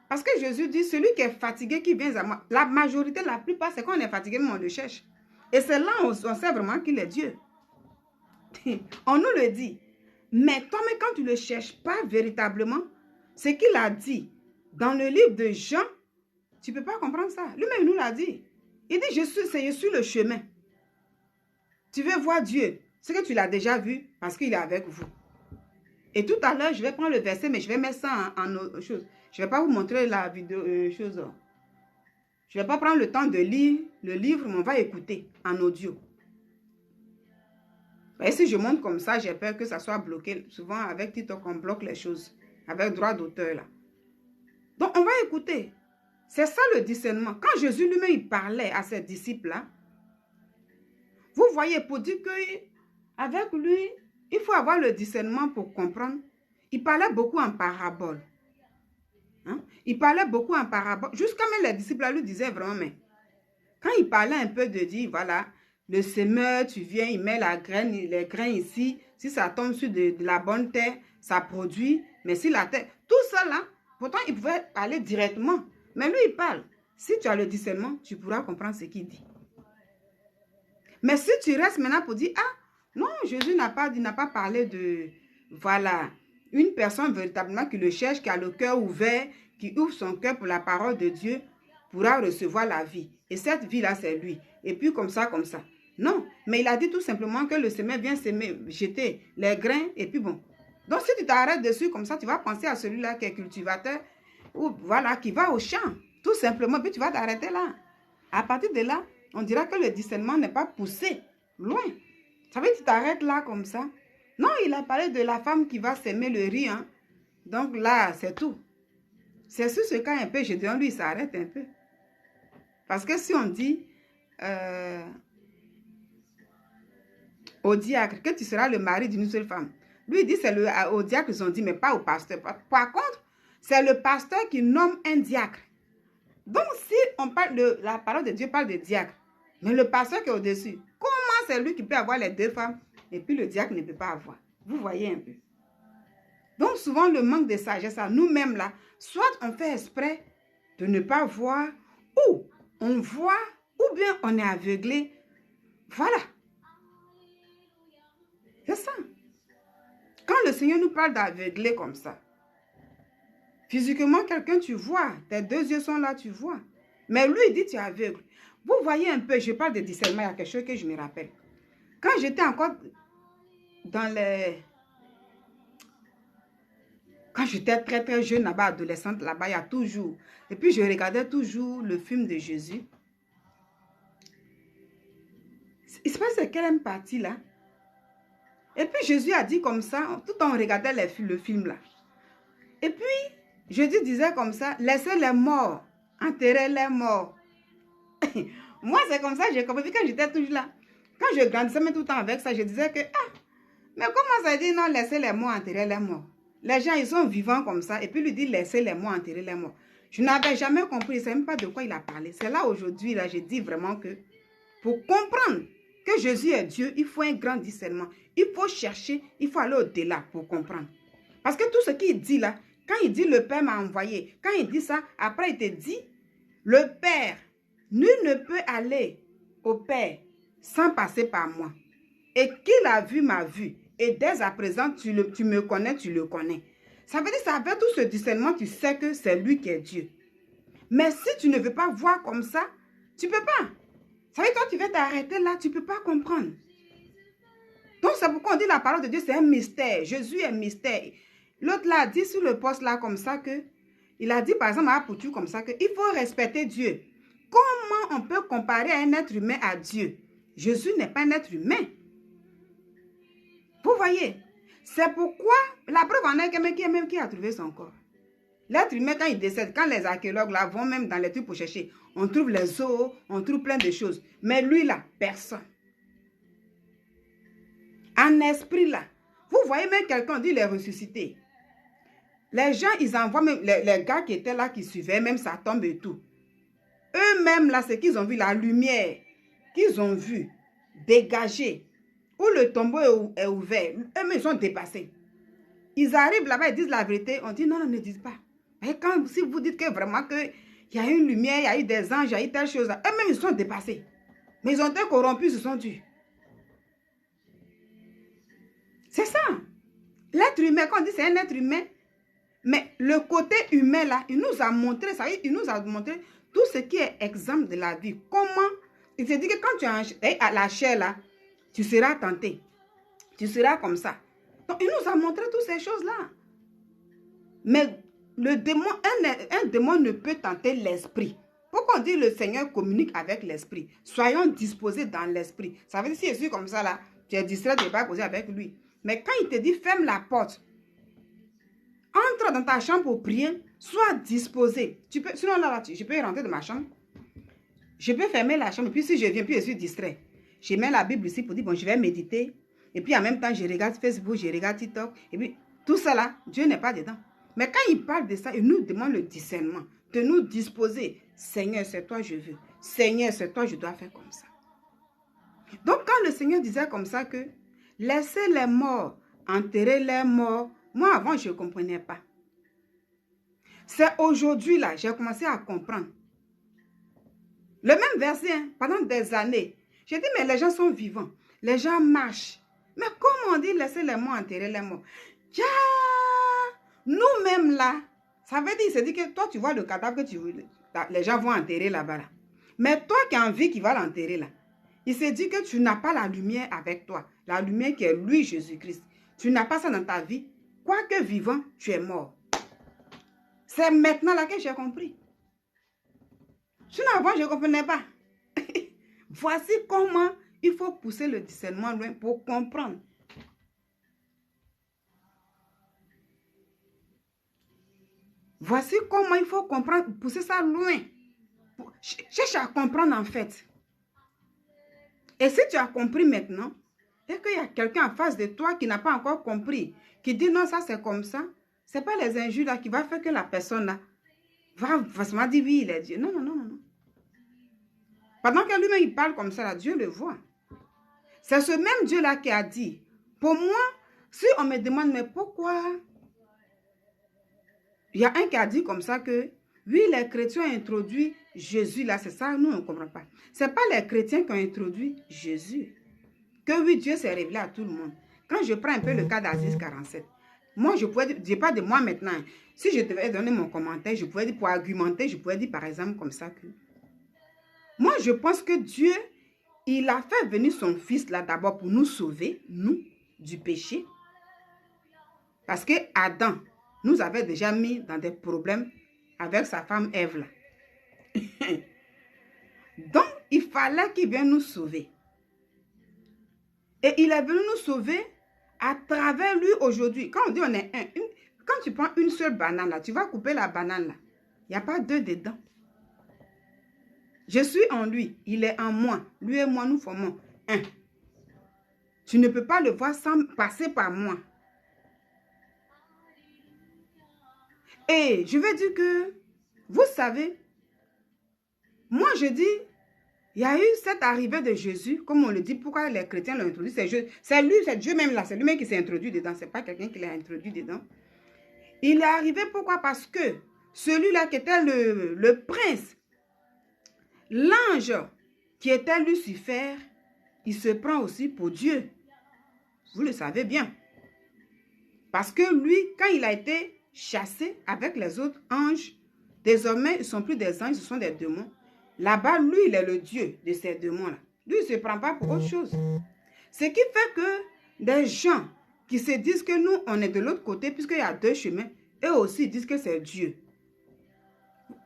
Parce que Jésus dit, celui qui est fatigué, qui vient à moi, la majorité, la plupart, c'est quand on est fatigué, mais on le cherche. Et c'est là on sait vraiment qu'il est Dieu. On nous le dit. Mais toi, mais quand tu ne le cherches pas véritablement, ce qu'il a dit dans le livre de Jean, tu ne peux pas comprendre ça. Lui-même nous l'a dit. Il dit, je suis le chemin. Tu veux voir Dieu. C'est que tu l'as déjà vu parce qu'il est avec vous. Et tout à l'heure, je vais prendre le verset, mais je vais mettre ça en autre chose. Je ne vais pas vous montrer la vidéo, chose. Je ne vais pas prendre le temps de lire le livre, mais on va écouter en audio. Et si je montre comme ça, j'ai peur que ça soit bloqué. Souvent, avec TikTok, on bloque les choses. Avec droit d'auteur, là. Donc, on va écouter. C'est ça le discernement. Quand Jésus lui-même, il parlait à ses disciples-là, vous voyez, pour dire qu'avec lui, il faut avoir le discernement pour comprendre. Il parlait beaucoup en parabole. Hein? Il parlait beaucoup en parabole. Jusqu'à même les disciples lui disaient vraiment, mais quand il parlait un peu de dire, voilà, le semeur, tu viens, il met la graine, les grains ici. Si ça tombe sur de la bonne terre, ça produit. Mais si la terre, tout ça là, pourtant il pouvait parler directement. Mais lui, il parle. Si tu as le discernement, tu pourras comprendre ce qu'il dit. Mais si tu restes maintenant pour dire, ah, non, Jésus n'a pas dit, n'a pas parlé de, voilà, une personne véritablement qui le cherche, qui a le cœur ouvert, qui ouvre son cœur pour la parole de Dieu, pourra recevoir la vie. Et cette vie-là, c'est lui. Et puis comme ça, comme ça. Non, mais il a dit tout simplement que le semeur vient semer, jeter les grains, et puis bon. Donc si tu t'arrêtes dessus comme ça, tu vas penser à celui-là qui est cultivateur, ou voilà, qui va au champ, tout simplement, puis tu vas t'arrêter là. À partir de là, on dira que le discernement n'est pas poussé loin. Ça veut dire que tu t'arrêtes là comme ça. Non, il a parlé de la femme qui va semer le riz. Hein. Donc là, c'est tout. C'est sur ce cas un peu, je dis, lui, il s'arrête un peu. Parce que si on dit au diacre que tu seras le mari d'une seule femme, lui, il dit, c'est au diacre qu'ils ont dit, mais pas au pasteur. Par contre, c'est le pasteur qui nomme un diacre. Donc, si on parle de la parole de Dieu, parle de diacre, mais le pasteur qui est au-dessus, comment c'est lui qui peut avoir les deux femmes et puis le diacre ne peut pas avoir? Vous voyez un peu. Donc, souvent, le manque de sagesse à nous-mêmes là, soit on fait exprès de ne pas voir, ou on voit, ou bien on est aveuglé. Voilà. C'est ça. Quand le Seigneur nous parle d'aveugler comme ça, physiquement, quelqu'un, tu vois, tes deux yeux sont là, tu vois. Mais lui, il dit, tu es aveugle. Vous voyez un peu, je parle de discernement, il y a quelque chose que je me rappelle. Quand j'étais encore dans les... Quand j'étais très très jeune là-bas, adolescente là-bas, il y a toujours. Et puis je regardais toujours le film de Jésus. Il se passe quelle partie là? Et puis Jésus a dit comme ça, tout en regardant le film là. Et puis Jésus disait comme ça, laissez les morts, enterrez les morts. Moi c'est comme ça, j'ai compris quand j'étais toujours là. Quand je grandissais tout le temps avec ça, je disais que, ah, mais comment ça dit non, laissez les morts, enterrer les morts? Les gens, ils sont vivants comme ça. Et puis, lui dit, laissez les morts, enterrer les morts. Je n'avais jamais compris. Je ne sais même pas de quoi il a parlé. C'est là, aujourd'hui, là, j'ai dit vraiment que, pour comprendre que Jésus est Dieu, il faut un grand discernement. Il faut chercher, il faut aller au-delà pour comprendre. Parce que tout ce qu'il dit là, quand il dit le Père m'a envoyé, quand il dit ça, après il te dit, le Père, nul ne peut aller au Père sans passer par moi. Et qu'il a vu m'a vu. Et dès à présent, tu me connais, tu le connais. Ça veut dire, ça avec tout ce discernement, tu sais que c'est lui qui est Dieu. Mais si tu ne veux pas voir comme ça, tu ne peux pas. Ça veut dire, toi, tu vas t'arrêter là, tu ne peux pas comprendre. Donc, c'est pourquoi on dit la parole de Dieu, c'est un mystère. Jésus est un mystère. L'autre là a dit sur le poste là comme ça que, il a dit par exemple à Apoutu comme ça que, il faut respecter Dieu. Comment on peut comparer un être humain à Dieu? Jésus n'est pas un être humain. Vous voyez, c'est pourquoi la preuve en est quelqu'un qui a trouvé son corps. L'être humain, quand il décède, quand les archéologues là vont même dans les trucs pour chercher, on trouve les os, on trouve plein de choses. Mais lui là, personne. En esprit là, vous voyez même quelqu'un dit il est ressuscité. Les gens, ils envoient même les gars qui étaient là, qui suivaient, même ça tombe et tout. Eux-mêmes là, c'est qu'ils ont vu la lumière, qu'ils ont vu dégager. Où le tombeau est ouvert, eux-mêmes ils sont dépassés. Ils arrivent là-bas, ils disent la vérité, on dit non, non, ne dites pas. Et quand, si vous dites que vraiment qu'il y a une lumière, il y a eu des anges, il y a eu telle chose, eux-mêmes ils sont dépassés. Mais ils ont été corrompus, ils se sont dus. C'est ça. L'être humain, quand on dit c'est un être humain, mais le côté humain là, il nous a montré, ça veut dire, il nous a montré tout ce qui est exemple de la vie. Comment, il se dit que quand tu es à la chair là, tu seras tenté. Tu seras comme ça. Donc, il nous a montré toutes ces choses-là. Mais le démon, un démon ne peut tenter l'esprit. Pourquoi on dit le Seigneur communique avec l'esprit? Soyons disposés dans l'esprit. Ça veut dire, si je suis comme ça là, tu es distrait, tu ne vas pas causer avec lui. Mais quand il te dit, ferme la porte, entre dans ta chambre pour prier, sois disposé. Tu peux, sinon là, je peux rentrer dans ma chambre. Je peux fermer la chambre, et puis si je viens, puis je suis distrait. Je mets la Bible ici pour dire, bon, je vais méditer. Et puis en même temps, je regarde Facebook, je regarde TikTok. Et puis tout ça là, Dieu n'est pas dedans. Mais quand il parle de ça, il nous demande le discernement. De nous disposer. Seigneur, c'est toi je veux. Seigneur, c'est toi je dois faire comme ça. Donc quand le Seigneur disait comme ça que, laissez les morts, enterrez les morts. Moi avant, je ne comprenais pas. C'est aujourd'hui là, j'ai commencé à comprendre. Le même verset, hein, pendant des années. J'ai dit, mais les gens sont vivants. Les gens marchent. Mais comment on dit laisser les morts enterrer les morts? Ja, nous-mêmes là, ça veut dire, c'est dit que toi tu vois le cadavre que les gens vont enterrer là-bas. Là. Mais toi qui as envie qui va l'enterrer là, il s'est dit que tu n'as pas la lumière avec toi. La lumière qui est lui, Jésus-Christ. Tu n'as pas ça dans ta vie. Quoique vivant, tu es mort. C'est maintenant là que j'ai compris. Sinon avant, je ne comprenais pas. Voici comment il faut pousser le discernement loin pour comprendre. Voici comment il faut comprendre, pousser ça loin. Cherche à comprendre en fait. Et si tu as compris maintenant, et qu'il y a quelqu'un en face de toi qui n'a pas encore compris, qui dit non, ça c'est comme ça, ce n'est pas les injures là qui va faire que la personne là va forcément dire oui, il est Dieu. Non, non, non, non. Pendant que lui-même il parle comme ça, là, Dieu le voit. C'est ce même Dieu-là qui a dit, pour moi, si on me demande, mais pourquoi? Il y a un qui a dit comme ça que, oui, les chrétiens ont introduit Jésus, là, c'est ça, nous, on ne comprend pas. Ce n'est pas les chrétiens qui ont introduit Jésus. Que oui, Dieu s'est révélé à tout le monde. Quand je prends un peu le cas d'Aziz 47, moi, je pourrais dire, pas de moi maintenant, si je devais donner mon commentaire, je pourrais dire, pour argumenter, je pourrais dire par exemple comme ça que, moi, je pense que Dieu, il a fait venir son fils là d'abord pour nous sauver, nous, du péché. Parce que Adam, nous avait déjà mis dans des problèmes avec sa femme Ève là. Donc, il fallait qu'il vienne nous sauver. Et il est venu nous sauver à travers lui aujourd'hui. Quand on dit on est un, quand tu prends une seule banane là, tu vas couper la banane là. Il n'y a pas deux dedans. Je suis en lui, il est en moi. Lui et moi, nous formons un. Tu ne peux pas le voir sans passer par moi. Et je vais dire que, vous savez, moi je dis, il y a eu cette arrivée de Jésus, comme on le dit, pourquoi les chrétiens l'ont introduit. C'est lui, c'est Dieu même là, c'est lui-même qui s'est introduit dedans, ce n'est pas quelqu'un qui l'a introduit dedans. Il est arrivé pourquoi? Parce que celui-là qui était le prince, l'ange qui était Lucifer, il se prend aussi pour Dieu. Vous le savez bien. Parce que lui, quand il a été chassé avec les autres anges, désormais, ils ne sont plus des anges, ce sont des démons. Là-bas, lui, il est le Dieu de ces démons-là. Lui, il ne se prend pas pour autre chose. Ce qui fait que des gens qui se disent que nous, on est de l'autre côté, puisqu'il y a deux chemins, eux aussi disent que c'est Dieu.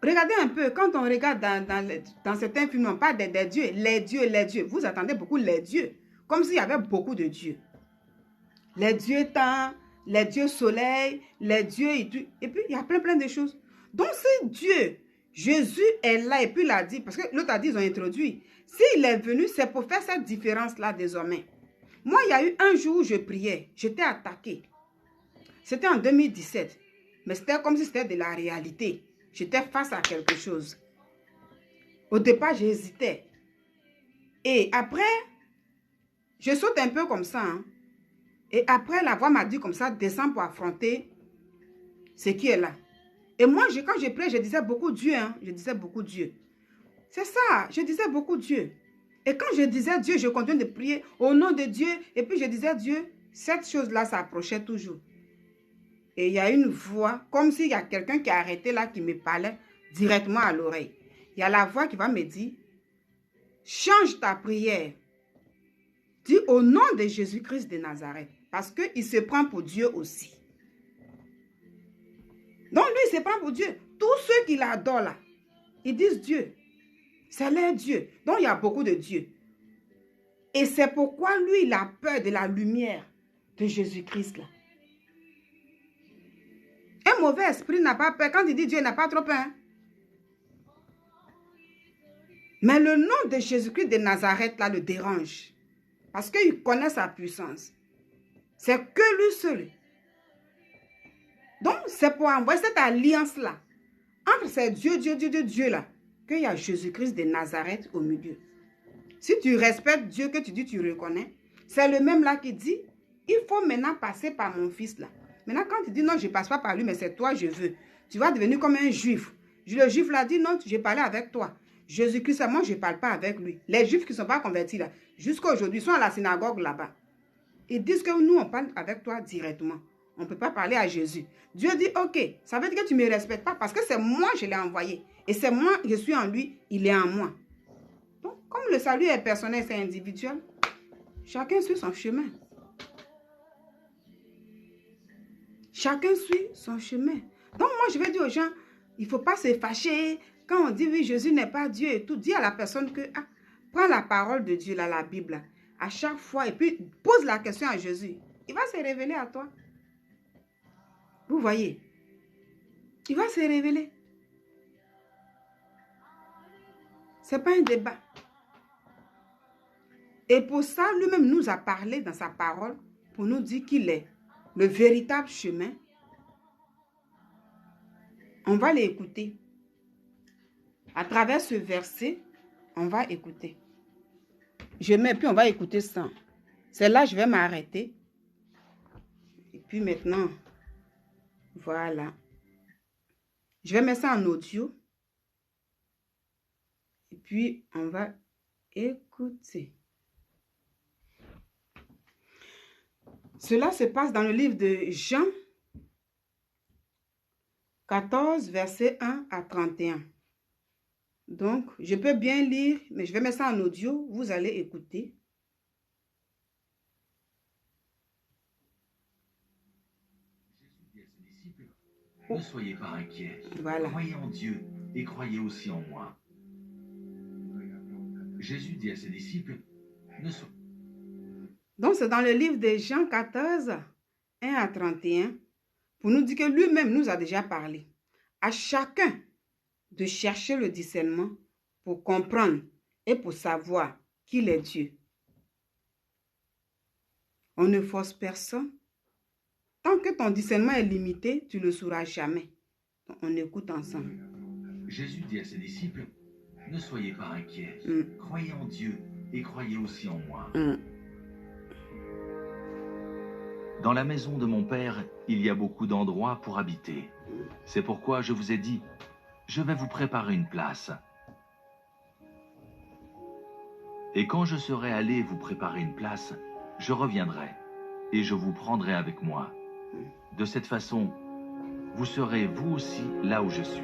Regardez un peu, quand on regarde dans certains films, on parle des dieux, les dieux, les dieux. Vous attendez beaucoup les dieux, comme s'il y avait beaucoup de dieux. Les dieux temps, les dieux soleil, les dieux et tout. Et puis, il y a plein de choses. Donc, si Dieu, Jésus est là et puis il a dit, parce que l'autre a dit, ils ont introduit. S'il est venu, c'est pour faire cette différence-là désormais. Moi, il y a eu un jour où je priais, j'étais attaquée. C'était en 2017. Mais c'était comme si c'était de la réalité. J'étais face à quelque chose. Au départ, j'hésitais. Et après, je saute un peu comme ça. Hein. Et après, la voix m'a dit comme ça, descends pour affronter ce qui est là. Et moi, quand je priais, je disais beaucoup Dieu. Hein. Je disais beaucoup Dieu. C'est ça, je disais beaucoup Dieu. Et quand je disais Dieu, je continuais de prier au nom de Dieu. Et puis je disais Dieu, cette chose-là s'approchait toujours. Et il y a une voix, comme s'il y a quelqu'un qui a arrêté là, qui me parlait directement à l'oreille. Il y a la voix qui va me dire, change ta prière. Dis au nom de Jésus-Christ de Nazareth. Parce qu'il se prend pour Dieu aussi. Donc lui, il se prend pour Dieu. Tous ceux qui l'adorent là, ils disent Dieu. C'est leur Dieu. Donc il y a beaucoup de dieux. Et c'est pourquoi lui, il a peur de la lumière de Jésus-Christ là. Un mauvais esprit n'a pas peur. Quand il dit Dieu, il n'a pas trop peur. Hein? Mais le nom de Jésus-Christ de Nazareth là le dérange. Parce qu'il connaît sa puissance. C'est que lui seul. Donc, c'est pour envoyer cette alliance-là. Entre ces Dieu là, qu'il y a Jésus-Christ de Nazareth au milieu. Si tu respectes Dieu que tu dis, tu reconnais, c'est le même là qui dit, il faut maintenant passer par mon fils là. Maintenant, quand tu dis non, je ne passe pas par lui, mais c'est toi, je veux. Tu vas devenir comme un juif. Le juif là dit non, je parlais avec toi. Jésus-Christ, moi, je ne parle pas avec lui. Les juifs qui ne sont pas convertis là, jusqu'à aujourd'hui, sont à la synagogue là-bas. Ils disent que nous, on parle avec toi directement. On ne peut pas parler à Jésus. Dieu dit, ok, ça veut dire que tu ne me respectes pas parce que c'est moi, je l'ai envoyé. Et c'est moi, je suis en lui, il est en moi. Donc, comme le salut est personnel, c'est individuel, chacun suit son chemin. Chacun suit son chemin. Donc, moi, je vais dire aux gens, il ne faut pas se fâcher. Quand on dit, oui, Jésus n'est pas Dieu et tout, dis à la personne que, ah, prends la parole de Dieu, là, la Bible, là, à chaque fois, et puis pose la question à Jésus. Il va se révéler à toi. Vous voyez, il va se révéler. Ce n'est pas un débat. Et pour ça, lui-même nous a parlé dans sa parole pour nous dire qu'il est le véritable chemin. On va l'écouter. À travers ce verset, on va écouter. Je mets, puis on va écouter ça. C'est là que je vais m'arrêter. Et puis maintenant, voilà. Je vais mettre ça en audio. Et puis, on va écouter. Cela se passe dans le livre de Jean 14, verset 1 à 31. Donc, je peux bien lire, mais je vais mettre ça en audio. Vous allez écouter. Ne soyez pas inquiets. Voilà. Croyez en Dieu et croyez aussi en moi. Jésus dit à ses disciples, ne soyez... Donc, c'est dans le livre de Jean 14, 1 à 31, pour nous dire que lui-même nous a déjà parlé. À chacun de chercher le discernement pour comprendre et pour savoir qu'il est Dieu. On ne force personne. Tant que ton discernement est limité, tu ne le sauras jamais. Donc, on écoute ensemble. Jésus dit à ses disciples, ne soyez pas inquiets. Croyez en Dieu et croyez aussi en moi. Dans la maison de mon Père, il y a beaucoup d'endroits pour habiter. C'est pourquoi je vous ai dit, je vais vous préparer une place. Et quand je serai allé vous préparer une place, je reviendrai et je vous prendrai avec moi. De cette façon, vous serez vous aussi là où je suis.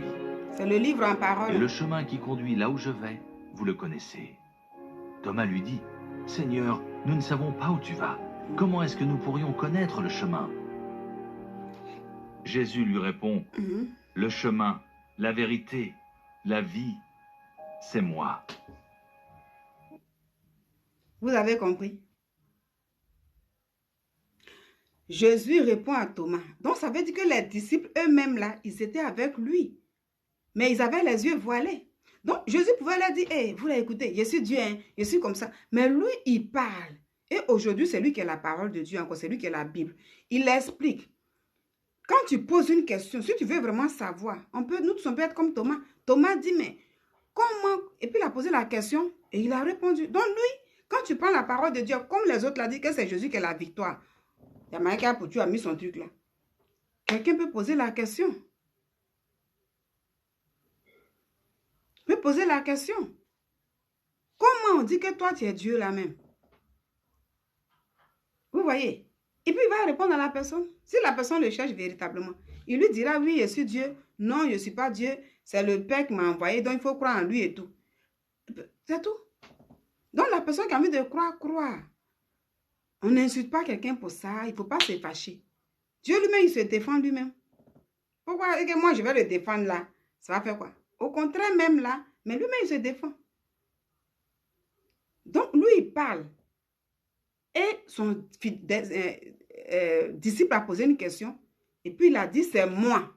C'est le livre en parole. Et le chemin qui conduit là où je vais, vous le connaissez. Thomas lui dit, Seigneur, nous ne savons pas où tu vas. Comment est-ce que nous pourrions connaître le chemin? Jésus lui répond, le chemin, la vérité, la vie, c'est moi. Vous avez compris? Jésus répond à Thomas. Donc, ça veut dire que les disciples eux-mêmes, là, ils étaient avec lui. Mais ils avaient les yeux voilés. Donc, Jésus pouvait leur dire, hey, vous l'écoutez, je suis Dieu, hein, je suis comme ça. Mais lui, il parle. Et aujourd'hui, c'est lui qui est la parole de Dieu, encore, c'est lui qui est la Bible. Il explique. Quand tu poses une question, si tu veux vraiment savoir, nous on peut être comme Thomas. Thomas dit, mais comment? Et puis il a posé la question et il a répondu. Donc lui, quand tu prends la parole de Dieu, comme les autres l'ont dit que c'est Jésus qui est la victoire, il y a Maïka pour Dieu a mis son truc là. Quelqu'un peut poser la question. Peut poser la question. Comment on dit que toi tu es Dieu là même? Vous voyez? Et puis il va répondre à la personne. Si la personne le cherche véritablement, il lui dira oui, je suis Dieu. Non, je ne suis pas Dieu. C'est le Père qui m'a envoyé, donc il faut croire en lui et tout. C'est tout. Donc la personne qui a envie de croire, croire. On n'insulte pas quelqu'un pour ça. Il ne faut pas se fâcher. Dieu lui-même, il se défend lui-même. Pourquoi et que moi je vais le défendre là? Ça va faire quoi? Au contraire même là, mais lui-même il se défend. Donc lui il parle. Et son disciple a posé une question. Et puis il a dit, c'est moi.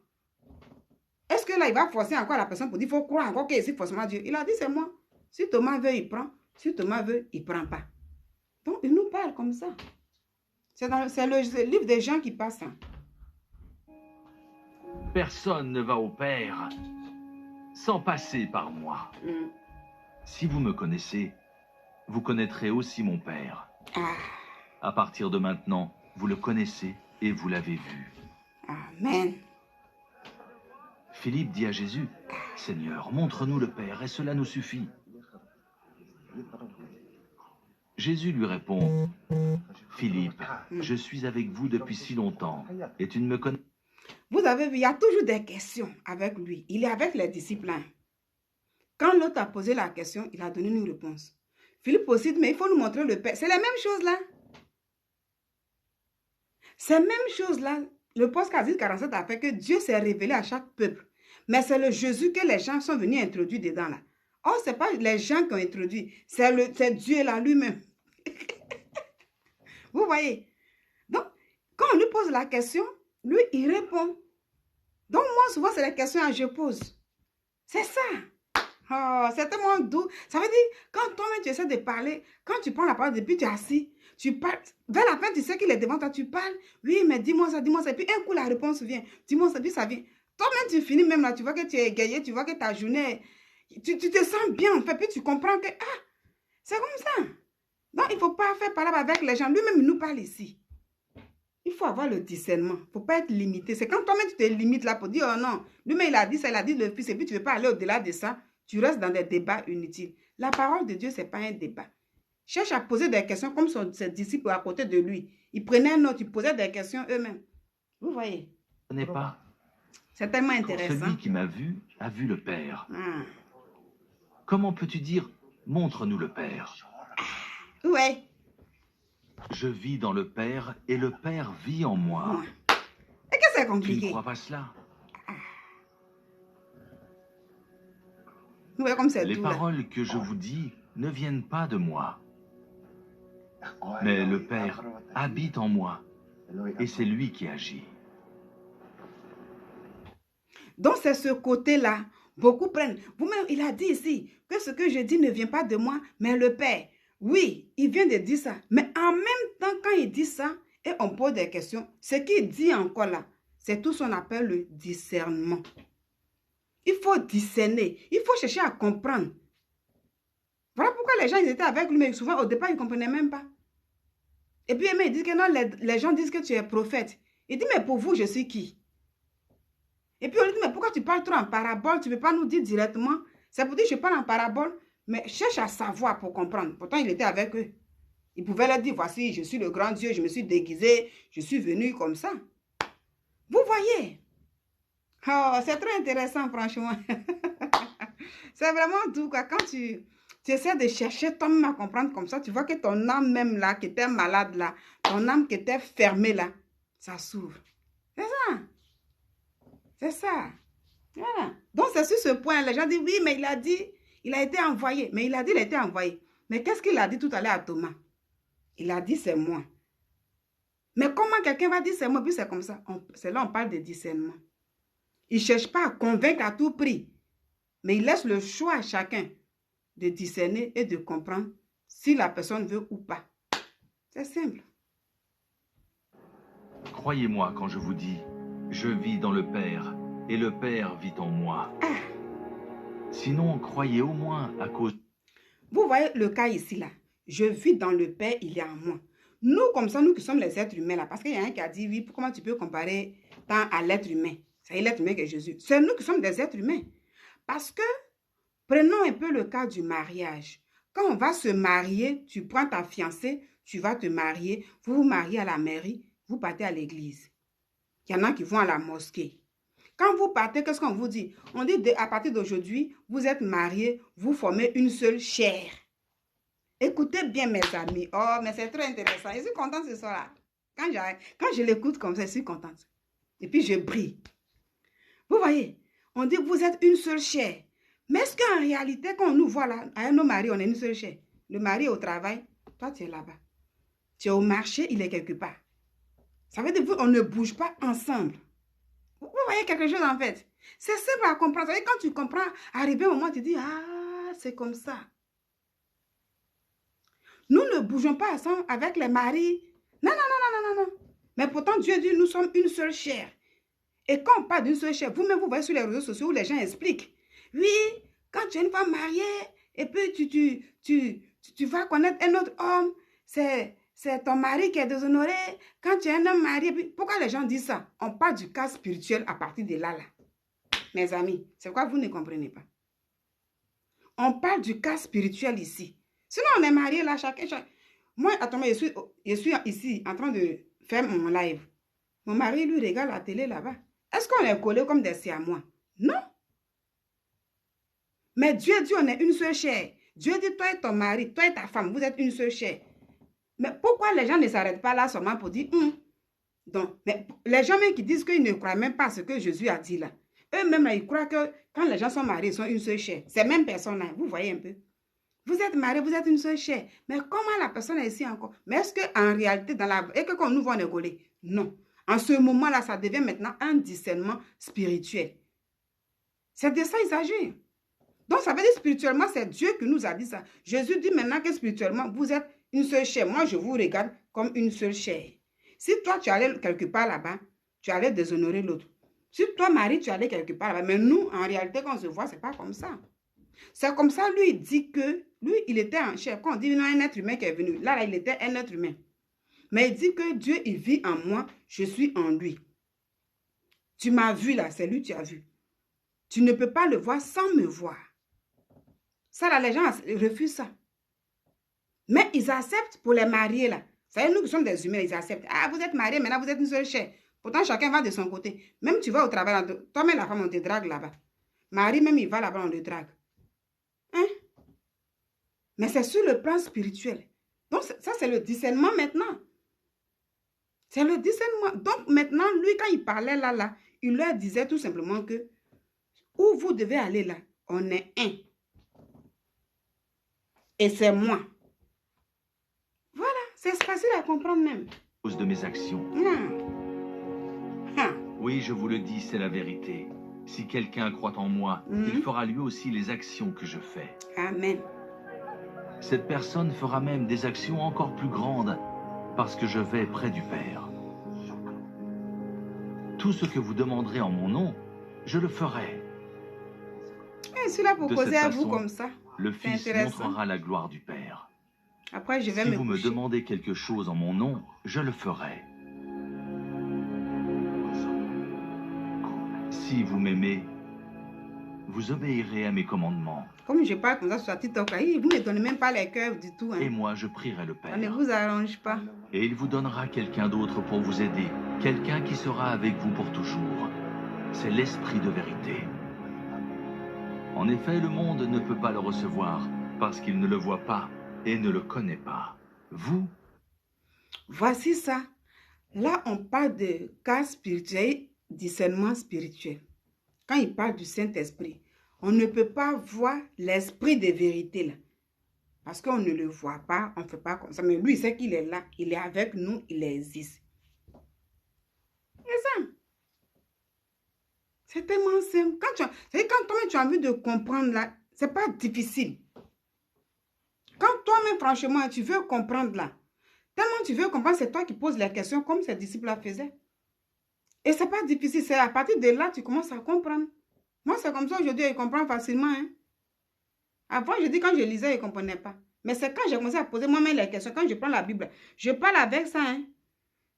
Est-ce que là, il va forcer encore la personne pour dire, il faut croire encore que c'est forcément Dieu? Il a dit, c'est moi. Si Thomas veut, il prend. Si Thomas veut, il ne prend pas. Donc, il nous parle comme ça. C'est le livre des gens qui passent. Hein. Personne ne va au Père sans passer par moi. Si vous me connaissez, vous connaîtrez aussi mon Père. À partir de maintenant, vous le connaissez et vous l'avez vu. Amen. Philippe dit à Jésus, Seigneur, montre-nous le Père et cela nous suffit. Jésus lui répond, Philippe, je suis avec vous depuis si longtemps et tu ne me connais pas. Vous avez vu, il y a toujours des questions avec lui. Il est avec les disciples. Quand l'autre a posé la question, il a donné une réponse. Philippe aussi dit, mais il faut nous montrer le Père. C'est la même chose là. C'est la même chose là. Le poste 47 a fait que Dieu s'est révélé à chaque peuple. Mais c'est le Jésus que les gens sont venus introduire dedans là. Oh, ce n'est pas les gens qui ont introduit. C'est Dieu là lui-même. Vous voyez? Donc, quand on lui pose la question, lui, il répond. Donc, moi, souvent, c'est les questions que je pose. C'est ça. Oh, c'est tellement doux. Ça veut dire, quand toi-même, tu essaies de parler, quand tu prends la parole, depuis tu es assis, tu parles. Vers la fin, tu sais qu'il est devant toi, tu parles. Oui, mais dis-moi ça, dis-moi ça. Et puis, un coup, la réponse vient. Dis-moi ça, puis ça vient. Toi-même, tu finis même là, tu vois que tu es égayé, tu vois que ta journée, tu te sens bien, en fait, puis tu comprends que, ah, c'est comme ça. Donc, il ne faut pas faire parler avec les gens. Lui-même, il nous parle ici. Il faut avoir le discernement. Il ne faut pas être limité. C'est quand toi-même, tu te limites là pour dire, oh non, lui-même, il a dit ça, il a dit le Fils, et puis tu ne veux pas aller au-delà de ça. Tu restes dans des débats inutiles. La parole de Dieu, ce n'est pas un débat. Cherche à poser des questions comme ses disciples à côté de lui. Ils prenaient un autre, ils posaient des questions eux-mêmes. Vous voyez? Ce n'est pas. C'est tellement intéressant. Celui qui m'a vu a vu le Père. Comment peux-tu dire, montre-nous le Père? Ouais. Je vis dans le Père et le Père vit en moi. Et qu'est-ce c'est Tu ne compliqué. crois pas cela? Vous voyez comme c'est Les tout là. paroles que je vous dis ne viennent pas de moi. Mais le Père habite en moi et c'est lui qui agit. Donc c'est ce côté-là. Beaucoup prennent. Vous-même, il a dit ici que ce que je dis ne vient pas de moi, mais le Père. Oui, il vient de dire ça. Mais en même temps, quand il dit ça, et on pose des questions, ce qu'il dit encore là, c'est tout ce qu'on appelle le discernement. Il faut discerner. Il faut chercher à comprendre. Voilà pourquoi les gens, ils étaient avec lui, mais souvent, au départ, ils ne comprenaient même pas. Et puis, ils disent que non, les gens disent que tu es prophète. Il dit, mais pour vous, je suis qui? Et puis, on lui dit, mais pourquoi tu parles trop en parabole? Tu ne peux pas nous dire directement. C'est pour dire, je parle en parabole, mais cherche à savoir pour comprendre. Pourtant, il était avec eux. Il pouvait leur dire, voici, je suis le grand Dieu, je me suis déguisé, je suis venu comme ça. Vous voyez? Oh, c'est très intéressant, franchement. C'est vraiment doux, quoi. Quand tu essaies de chercher toi-même à comprendre comme ça, tu vois que ton âme même là, qui était malade là, ton âme qui était fermée là, ça s'ouvre. C'est ça. C'est ça. Voilà. Donc, c'est sur ce point, les gens disent, oui, mais il a dit, il a été envoyé. Mais il a dit, il a été envoyé. Mais qu'est-ce qu'il a dit tout à l'heure à Thomas? Il a dit, c'est moi. Mais comment quelqu'un va dire, c'est moi, puis c'est comme ça? C'est là on parle de discernement. Il ne cherche pas à convaincre à tout prix. Mais il laisse le choix à chacun de discerner et de comprendre si la personne veut ou pas. C'est simple. Croyez-moi quand je vous dis, je vis dans le Père et le Père vit en moi. Sinon, croyez au moins à cause... Vous voyez le cas ici là. Je vis dans le Père, il est en moi. Nous, comme ça, nous qui sommes les êtres humains là, parce qu'il y a un qui a dit, oui, comment tu peux comparer tant à l'être humain? C'est l'être humain que Jésus. C'est nous qui sommes des êtres humains. Parce que, prenons un peu le cas du mariage. Quand on va se marier, tu prends ta fiancée, tu vas te marier, vous vous mariez à la mairie, vous partez à l'église. Il y en a qui vont à la mosquée. Quand vous partez, qu'est-ce qu'on vous dit? On dit, à partir d'aujourd'hui, vous êtes mariés, vous formez une seule chair. Écoutez bien, mes amis. Oh, mais c'est très intéressant. Je suis contente ce soir-là. Quand je l'écoute comme ça, je suis contente. Et puis, je brille. Vous voyez, on dit, vous êtes une seule chair. Mais est-ce qu'en réalité, quand on nous voit là, avec nos maris, on est une seule chair. Le mari est au travail, toi, tu es là-bas. Tu es au marché, il est quelque part. Ça veut dire qu'on ne bouge pas ensemble. Vous voyez quelque chose en fait. C'est simple à comprendre. Et quand tu comprends, arrivé au moment, tu dis, ah, c'est comme ça. Nous ne bougeons pas ensemble avec les maris. Non, non, non, non, non, non. Mais pourtant, Dieu dit, nous sommes une seule chair. Et quand on parle d'une seule chair, vous-même, vous voyez sur les réseaux sociaux où les gens expliquent. Oui, quand tu es une femme mariée, et puis tu vas connaître un autre homme, c'est ton mari qui est déshonoré. Quand tu es un homme marié, pourquoi les gens disent ça? On parle du cas spirituel à partir de là. Mes amis, c'est quoi vous ne comprenez pas? On parle du cas spirituel ici. Sinon, on est marié là, chacun. Moi, attends, je suis ici en train de faire mon live. Mon mari, lui, regarde la télé là-bas. Est-ce qu'on est collés comme des siamois? Non. Mais Dieu dit, on est une seule chair. Dieu dit, toi et ton mari, toi et ta femme, vous êtes une seule chair. Mais pourquoi les gens ne s'arrêtent pas là seulement pour dire, Donc, mais les gens même qui disent qu'ils ne croient même pas ce que Jésus a dit là. Eux-mêmes, ils croient que quand les gens sont mariés, ils sont une seule chair. Ces mêmes personnes-là, vous voyez un peu. Vous êtes mariés, vous êtes une seule chair. Mais comment la personne est ici encore? Mais est-ce qu'en réalité, et que quand nous voit, on est collés? Non. En ce moment-là, ça devient maintenant un discernement spirituel. C'est de ça qu'il s'agit. Donc, ça veut dire spirituellement, c'est Dieu qui nous a dit ça. Jésus dit maintenant que spirituellement, vous êtes une seule chair. Moi, je vous regarde comme une seule chair. Si toi, tu allais quelque part là-bas, tu allais déshonorer l'autre. Si toi, Marie, tu allais quelque part là-bas. Mais nous, en réalité, quand on se voit, ce n'est pas comme ça. C'est comme ça, lui, il dit que, lui, il était en chair. Quand on dit non, un être humain qui est venu, là, il était un être humain. Mais il dit que Dieu, il vit en moi, je suis en lui. Tu m'as vu là, c'est lui que tu as vu. Tu ne peux pas le voir sans me voir. Ça, là, les gens refusent ça. Mais ils acceptent pour les mariés, là. Vous savez, nous qui sommes des humains, ils acceptent. Ah, vous êtes mariés, maintenant vous êtes une seule chair. Pourtant, chacun va de son côté. Même tu vas au travail, toi-même, la femme, on te drague là-bas. Marie, même, il va là-bas, on le drague. Hein? Mais c'est sur le plan spirituel. Donc, ça, c'est le discernement maintenant. C'est le discernement. Donc, maintenant, lui, quand il parlait là, il leur disait tout simplement que où vous devez aller là, on est un. Et c'est moi. Voilà, c'est facile à comprendre même. À cause de mes actions. Oui, je vous le dis, c'est la vérité. Si quelqu'un croit en moi, il fera lui aussi les actions que je fais. Amen. Cette personne fera même des actions encore plus grandes parce que je vais près du Père. Tout ce que vous demanderez en mon nom, je le ferai. Je suis là pour causer à vous comme ça. Le Fils montrera la gloire du Père. Après, je vais si vous me demandez quelque chose en mon nom, je le ferai. Si vous m'aimez, vous obéirez à mes commandements. Comme je parle comme ça sur TikTok, vous ne me donnez même pas les cœurs du tout. Hein. Et moi, je prierai le Père. Ça ne vous arrange pas. Et il vous donnera quelqu'un d'autre pour vous aider. Quelqu'un qui sera avec vous pour toujours. C'est l'Esprit de vérité. En effet, le monde ne peut pas le recevoir parce qu'il ne le voit pas et ne le connaît pas. Vous? Voici ça. Là, on parle de cas spirituel, discernement spirituel. Quand il parle du Saint-Esprit, on ne peut pas voir l'Esprit de vérité là. Parce qu'on ne le voit pas, on ne fait pas comme ça. Mais lui, il sait qu'il est là, il est avec nous, il existe. C'est ça. C'est tellement simple. Quand toi-même tu as envie de comprendre là, c'est pas difficile. Quand toi-même, franchement, tu veux comprendre là, tellement tu veux comprendre, c'est toi qui poses les questions comme ces disciples-là faisaient. Et c'est pas difficile, c'est à partir de là, tu commences à comprendre. Moi, c'est comme ça aujourd'hui, je comprends facilement. Hein. Avant, je dis, quand je lisais, je ne comprenais pas. Mais c'est quand j'ai commencé à poser moi-même les questions, quand je prends la Bible, je parle avec ça. Hein.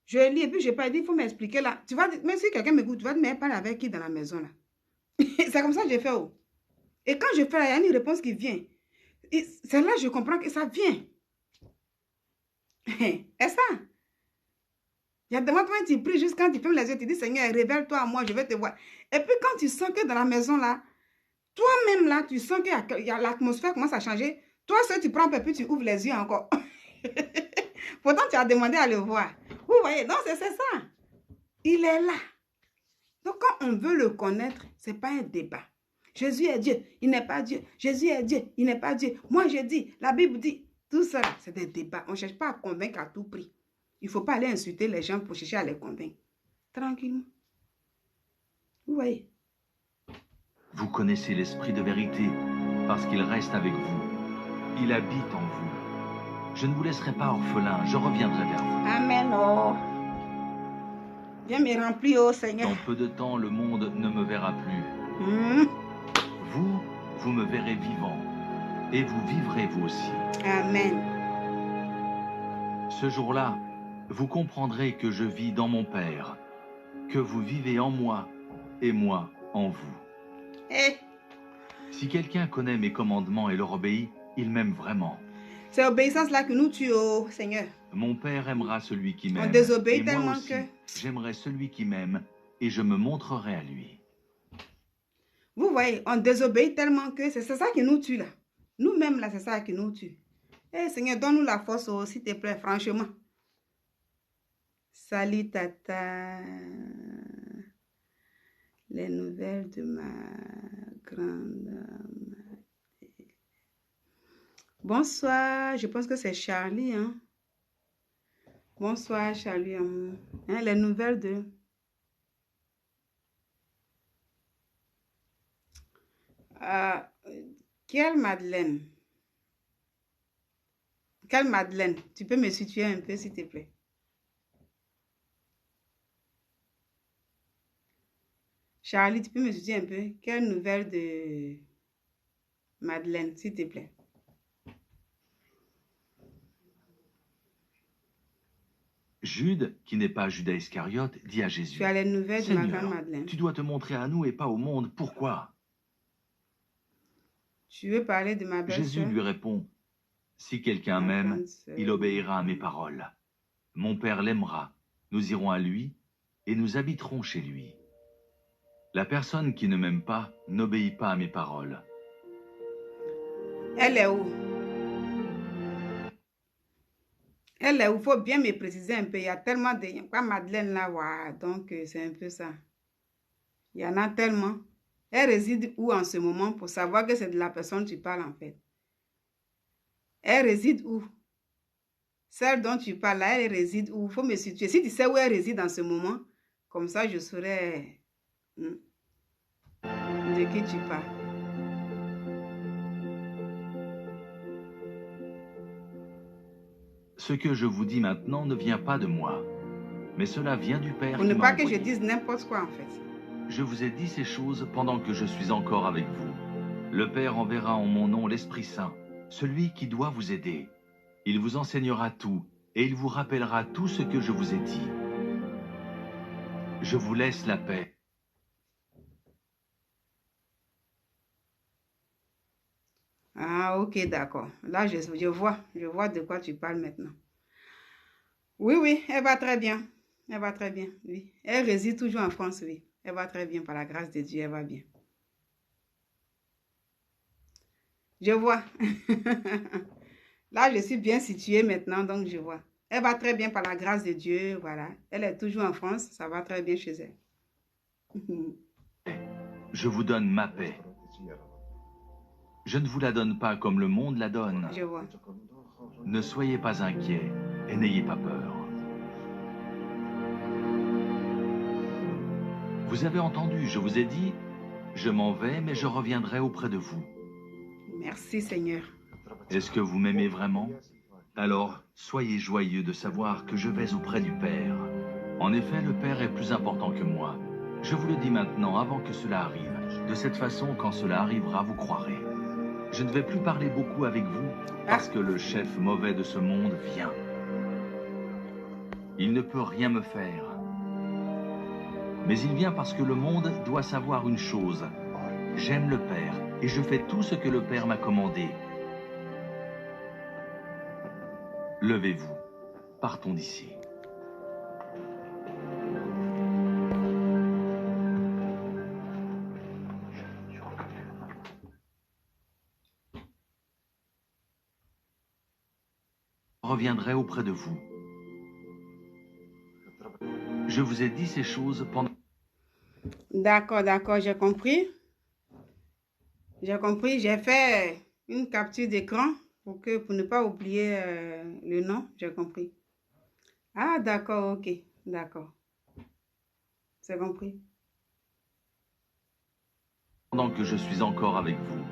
Je lis et puis je parle, il faut m'expliquer là. Tu vas, même si quelqu'un m'écoute, tu vas me parler avec qui dans la maison là. C'est comme ça que je fais. Oh. Et quand je fais là, il y a une réponse qui vient. C'est là que je comprends que ça vient. Et ça. Il y a des moments où tu pries juste quand tu fermes les yeux, tu dis Seigneur, révèle-toi à moi, je vais te voir. Et puis quand tu sens que dans la maison là, toi-même là, tu sens que l'atmosphère commence à changer. Toi seul, tu prends un peu, puis tu ouvres les yeux encore. Pourtant, tu as demandé à le voir. Vous voyez, donc c'est ça. Il est là. Donc quand on veut le connaître, ce n'est pas un débat. Jésus est Dieu, il n'est pas Dieu. Jésus est Dieu, il n'est pas Dieu. Moi, je dis, la Bible dit, tout ça, c'est des débats. On ne cherche pas à convaincre à tout prix. Il ne faut pas aller insulter les gens pour chercher à les convaincre. Tranquillement. Vous voyez? Vous connaissez l'Esprit de vérité parce qu'il reste avec vous. Il habite en vous. Je ne vous laisserai pas orphelin, je reviendrai vers vous. Amen. Oh. Viens me remplir, oh Seigneur. Dans peu de temps, le monde ne me verra plus. Vous me verrez vivant. Et vous vivrez vous aussi. Amen. Ce jour-là, vous comprendrez que je vis dans mon Père, que vous vivez en moi et moi en vous. Hey. Si quelqu'un connaît mes commandements et leur obéit, il m'aime vraiment. C'est l'obéissance là que nous tuons, Seigneur. Mon Père aimera celui qui m'aime. On désobéit et tellement moi aussi, j'aimerai celui qui m'aime et je me montrerai à lui. Vous voyez, on désobéit tellement que c'est ça qui nous tue là. Nous-mêmes là, c'est ça qui nous tue. Eh Seigneur, donne-nous la force, oh, s'il te plaît, franchement. Salut Tata. Les nouvelles de ma grande... Bonsoir, je pense que c'est Charlie. Hein? Bonsoir Charlie. Hein, les nouvelles de... Quelle Madeleine? Quelle Madeleine? Tu peux me situer un peu s'il te plaît? Charlie, tu peux me situer un peu? Quelle nouvelle de Madeleine, s'il te plaît? Jude, qui n'est pas Judas Iscariote, dit à Jésus, tu as les nouvelles de ma grande Madeleine. Tu dois te montrer à nous et pas au monde. Pourquoi? Tu veux parler de ma belle-sœur? Jésus lui répond, si quelqu'un m'aime, il obéira à mes paroles. Mon Père l'aimera, nous irons à lui et nous habiterons chez lui. La personne qui ne m'aime pas n'obéit pas à mes paroles. Elle est où? Elle, il faut bien me préciser un peu. Il y a tellement de... Pas Madeleine là, voilà. Donc, c'est un peu ça. Il y en a tellement. Elle réside où en ce moment pour savoir que c'est de la personne que tu parles en fait? Elle réside où? Celle dont tu parles là, elle réside où? Il faut me situer. Si tu sais où elle réside en ce moment, comme ça, je saurais de qui tu parles. Ce que je vous dis maintenant ne vient pas de moi, mais cela vient du Père Pour qui ne m'a pas que je envoyé. dise n'importe quoi en fait. Je vous ai dit ces choses pendant que je suis encore avec vous. Le Père enverra en mon nom l'Esprit Saint, celui qui doit vous aider. Il vous enseignera tout et il vous rappellera tout ce que je vous ai dit. Je vous laisse la paix. Ah, ok, d'accord. Là, je vois de quoi tu parles maintenant. Oui, oui, elle va très bien. Elle va très bien, oui. Elle réside toujours en France, oui. Elle va très bien, par la grâce de Dieu, elle va bien. Je vois. Là, je suis bien située maintenant, donc je vois. Elle va très bien par la grâce de Dieu, voilà. Elle est toujours en France, ça va très bien chez elle. Je vous donne ma paix. Je ne vous la donne pas comme le monde la donne. Je vois. Ne soyez pas inquiets et n'ayez pas peur. Vous avez entendu, je vous ai dit, je m'en vais, mais je reviendrai auprès de vous. Merci Seigneur. Est-ce que vous m'aimez vraiment? Alors, soyez joyeux de savoir que je vais auprès du Père. En effet, le Père est plus important que moi. Je vous le dis maintenant, avant que cela arrive. De cette façon, quand cela arrivera, vous croirez. Je ne vais plus parler beaucoup avec vous, parce que le chef mauvais de ce monde vient. Il ne peut rien me faire. Mais il vient parce que le monde doit savoir une chose. J'aime le Père, et je fais tout ce que le Père m'a commandé. Levez-vous, partons d'ici. Je reviendrai auprès de vous. Je vous ai dit ces choses pendant... D'accord, d'accord, j'ai compris. J'ai compris, j'ai fait une capture d'écran pour ne pas oublier le nom, j'ai compris. Ah, d'accord, ok, d'accord. C'est compris. Pendant que je suis encore avec vous,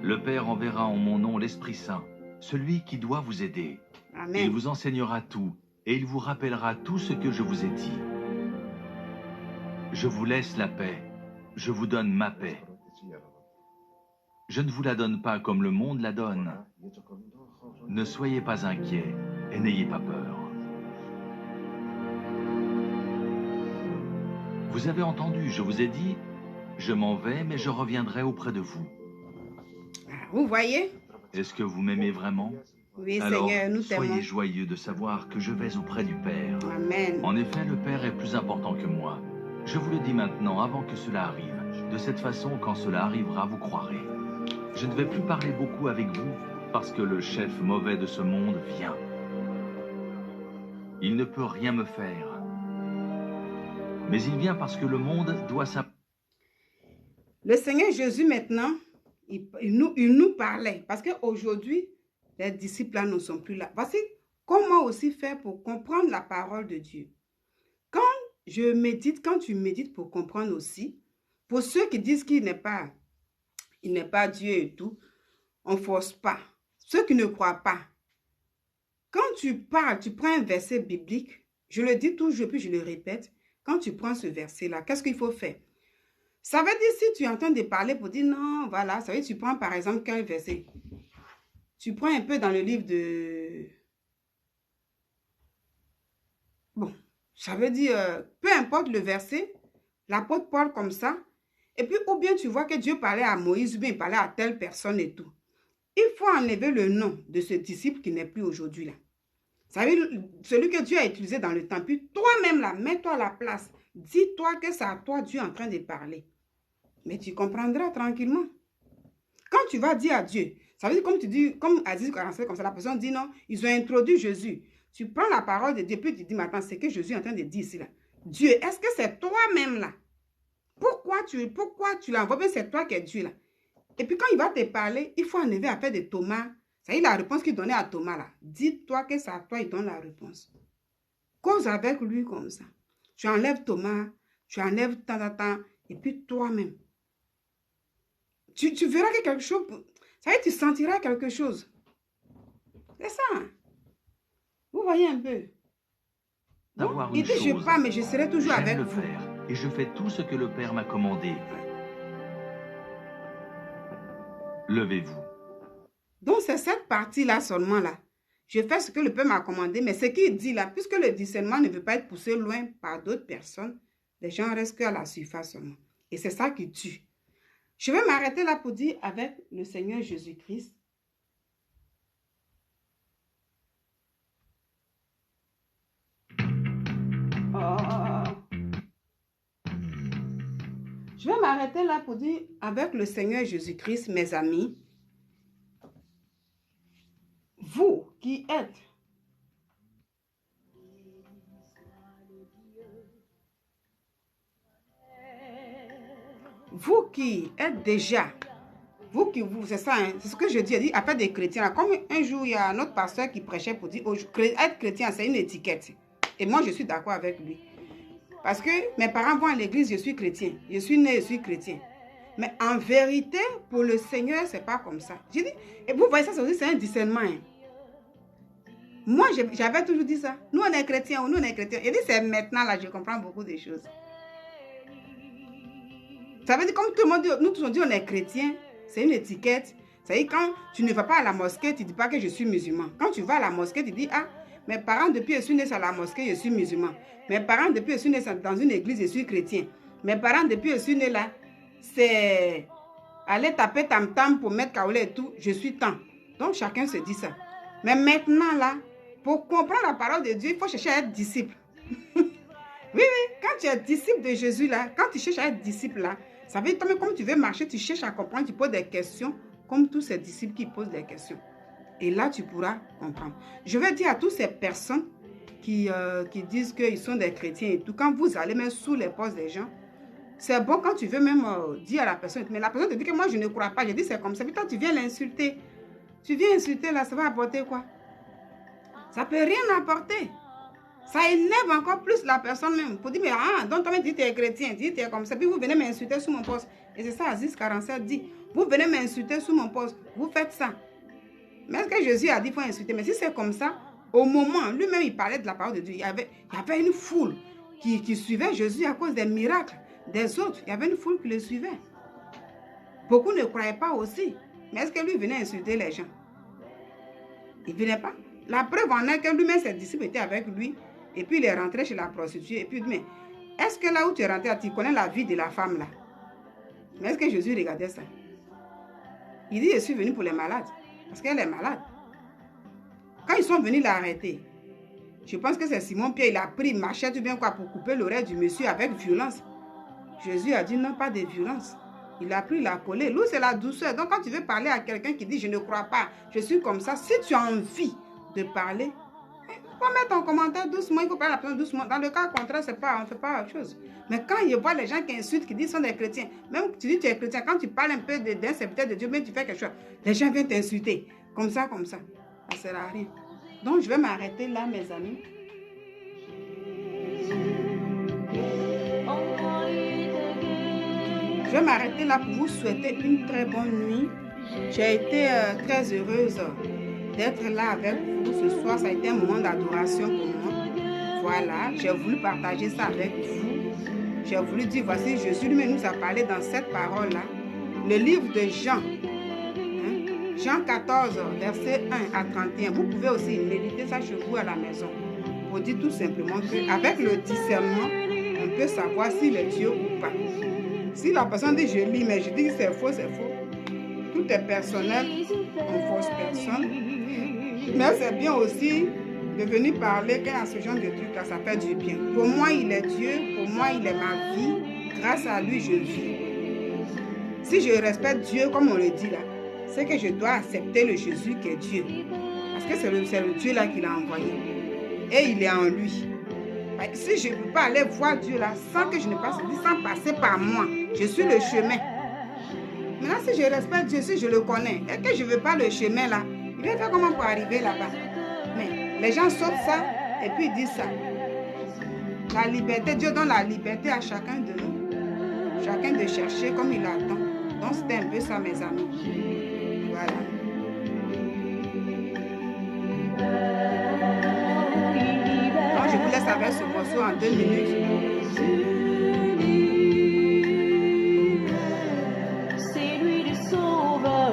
le Père enverra en mon nom l'Esprit Saint, celui qui doit vous aider. Amen. Il vous enseignera tout et il vous rappellera tout ce que je vous ai dit. Je vous laisse la paix, je vous donne ma paix. Je ne vous la donne pas comme le monde la donne. Ne soyez pas inquiets et n'ayez pas peur. Vous avez entendu, je vous ai dit, je m'en vais, mais je reviendrai auprès de vous. Vous voyez? Est-ce que vous m'aimez vraiment? Oui, Alors, Seigneur, nous t'aimons. soyez joyeux de savoir que je vais auprès du Père. Amen. En effet, le Père est plus important que moi. Je vous le dis maintenant, avant que cela arrive. De cette façon, quand cela arrivera, vous croirez. Je ne vais plus parler beaucoup avec vous, parce que le chef mauvais de ce monde vient. Il ne peut rien me faire. Mais il vient parce que le monde doit savoir. Le Seigneur Jésus, maintenant, il nous parlait. Parce qu'aujourd'hui, les disciples là ne sont plus là. Voici comment aussi faire pour comprendre la parole de Dieu. Quand tu médites pour comprendre aussi, pour ceux qui disent qu'il n'est pas Dieu et tout, on ne force pas. Ceux qui ne croient pas. Quand tu parles, tu prends un verset biblique, je le dis toujours, puis je le répète, quand tu prends ce verset-là, qu'est-ce qu'il faut faire? Ça veut dire, si tu es en train de parler pour dire non, voilà, ça veut dire, tu prends par exemple quel verset? Tu prends un peu dans le livre de... Bon, ça veut dire, peu importe le verset, l'apôtre Paul comme ça, et puis ou bien tu vois que Dieu parlait à Moïse, ou bien il parlait à telle personne et tout. Il faut enlever le nom de ce disciple qui n'est plus aujourd'hui là. Ça veut dire, celui que Dieu a utilisé dans le temps, puis toi-même là, mets-toi à la place. Dis-toi que c'est à toi Dieu en train de parler. Mais tu comprendras tranquillement. Quand tu vas dire à Dieu, ça veut dire comme tu dis, comme Aziz Karansé, comme ça, la personne dit non, ils ont introduit Jésus. Tu prends la parole de Dieu, puis tu dis, maintenant, c'est que Jésus est en train de dire ici, là. Dieu, est-ce que c'est toi-même, là? Pourquoi tu l'envoies? Bien, c'est toi qui es Dieu, là. Et puis, quand il va te parler, il faut enlever affaire de Thomas. C'est la réponse qu'il donnait à Thomas, là. Dis-toi que c'est à toi, il donne la réponse. Cause avec lui comme ça. Tu enlèves Thomas, tu enlèves tant, et puis toi-même. Tu verras que quelque chose, ça veut dire, tu sentiras quelque chose. C'est ça. Vous voyez un peu. Donc, il dit, je pars, mais je serai toujours avec vous. Et je fais tout ce que le Père m'a commandé. Levez-vous. Donc, c'est cette partie-là seulement, là. Je fais ce que le Père m'a commandé, mais ce qu'il dit là, puisque le discernement ne veut pas être poussé loin par d'autres personnes, les gens restent qu'à la surface seulement. Et c'est ça qui tue. Je vais m'arrêter là pour dire avec le Seigneur Jésus-Christ. Je vais m'arrêter là pour dire avec le Seigneur Jésus-Christ, mes amis, vous qui êtes déjà, c'est ça, hein, c'est ce que je dis, après des chrétiens, là, comme un jour, il y a un autre pasteur qui prêchait pour dire, être chrétien, c'est une étiquette. Et moi, je suis d'accord avec lui. Parce que mes parents vont à l'église, je suis chrétien. Je suis né, je suis chrétien. Mais en vérité, pour le Seigneur, c'est pas comme ça. J'ai dit, et vous voyez ça, c'est un discernement. Hein. Moi, j'avais toujours dit ça. Nous, on est chrétiens, nous, on est chrétiens. Et dit, c'est maintenant, là, je comprends beaucoup de choses. Ça veut dire, comme tout le monde dit, nous tous on dit, on est chrétiens, c'est une étiquette. Ça veut dire, quand tu ne vas pas à la mosquée, tu ne dis pas que je suis musulman. Quand tu vas à la mosquée, tu dis, ah, mes parents, depuis que je suis né à la mosquée, je suis musulman. Mes parents, depuis que je suis né dans une église, je suis chrétien. Mes parents, depuis que je suis né là, c'est aller taper tam-tam pour mettre kaolé et tout, je suis tant. Donc, chacun se dit ça. Mais maintenant, là, pour comprendre la parole de Dieu, il faut chercher à être disciple. Oui, quand tu es disciple de Jésus, là, quand tu cherches à être disciple, là, ça veut dire, comme tu veux marcher, tu cherches à comprendre, tu poses des questions, comme tous ces disciples qui posent des questions. Et là, tu pourras comprendre. Je vais dire à toutes ces personnes qui disent qu'ils sont des chrétiens et tout, quand vous allez même sous les postes des gens, c'est bon quand tu veux même dire à la personne, mais la personne te dit que moi, je ne crois pas. Je dis, c'est comme ça. Puis toi, tu viens l'insulter. Tu viens insulter, là, ça va apporter quoi? Ça ne peut rien apporter. Ça énerve encore plus la personne même. Pour dire, mais donc toi, tu dis que tu es chrétien, tu dis que tu es comme ça, puis vous venez m'insulter sous mon poste. Et c'est ça, Aziz 47 dit, vous venez m'insulter sous mon poste, vous faites ça. Mais est-ce que Jésus a dit qu'il faut insulter? Mais si c'est comme ça, au moment, lui-même, il parlait de la parole de Dieu. Il y avait une foule qui suivait Jésus à cause des miracles des autres. Il y avait une foule qui le suivait. Beaucoup ne croyaient pas aussi. Mais est-ce que lui venait insulter les gens? Il ne venait pas. La preuve en est que lui-même, ses disciples étaient avec lui. Et puis, il est rentré chez la prostituée. Et puis, mais est-ce que là où tu es rentré, tu connais la vie de la femme là? Mais est-ce que Jésus regardait ça? Il dit, je suis venu pour les malades. Parce qu'elle est malade. Quand ils sont venus l'arrêter, je pense que c'est Simon-Pierre, il a pris une machette ou bien quoi pour couper l'oreille du monsieur avec violence. Jésus a dit non, pas de violence. Il a pris, il a collé. Lui, c'est la douceur. Donc, quand tu veux parler à quelqu'un qui dit je ne crois pas, je suis comme ça, si tu as envie de parler, il faut mettre en commentaire doucement, il faut parler à la personne doucement. Dans le cas contraire, on ne fait pas autre chose. Mais quand il voit les gens qui insultent, qui disent qu'ils sont des chrétiens, même tu dis que tu es chrétien, quand tu parles un peu d'un serviteur de Dieu, même tu fais quelque chose, les gens viennent t'insulter. Comme ça. Ça ne sert à rien. Donc, je vais m'arrêter là, mes amis. Je vais m'arrêter là pour vous souhaiter une très bonne nuit. J'ai été très heureuse d'être là avec vous ce soir. Ça a été un moment d'adoration pour moi. Voilà, j'ai voulu partager ça avec vous. J'ai voulu dire, voici, Jésus lui-même nous a parlé dans cette parole-là. Le livre de Jean. Jean 14, verset 1 à 31. Vous pouvez aussi méditer ça chez vous à la maison. Pour dire tout simplement qu'avec le discernement, on peut savoir s'il est Dieu ou pas. Si la personne dit je lis, mais je dis que c'est faux, c'est faux. Tout est personnel, on force personne. Mais c'est bien aussi de venir parler qu'à ce genre de truc-là, ça fait du bien. Pour moi, il est Dieu, pour moi, il est ma vie. Grâce à lui, je vis. Si je respecte Dieu, comme on le dit là, c'est que je dois accepter le Jésus qui est Dieu. Parce que c'est le Dieu là qui l'a envoyé. et il est en lui. Si je ne peux pas aller voir Dieu là, sans que je ne passe, sans passer par moi, je suis le chemin. Maintenant, si je respecte Dieu, si je le connais, et que je ne veux pas le chemin là, il va faire comment pour arriver là-bas? Mais les gens sautent ça, et puis ils disent ça. La liberté, Dieu donne la liberté à chacun de nous. Chacun de chercher comme il attend. Donc c'était un peu ça, mes amis. Voilà. Donc je vous laisse avec ce morceau en 2 minutes. C'est lui le sauveur.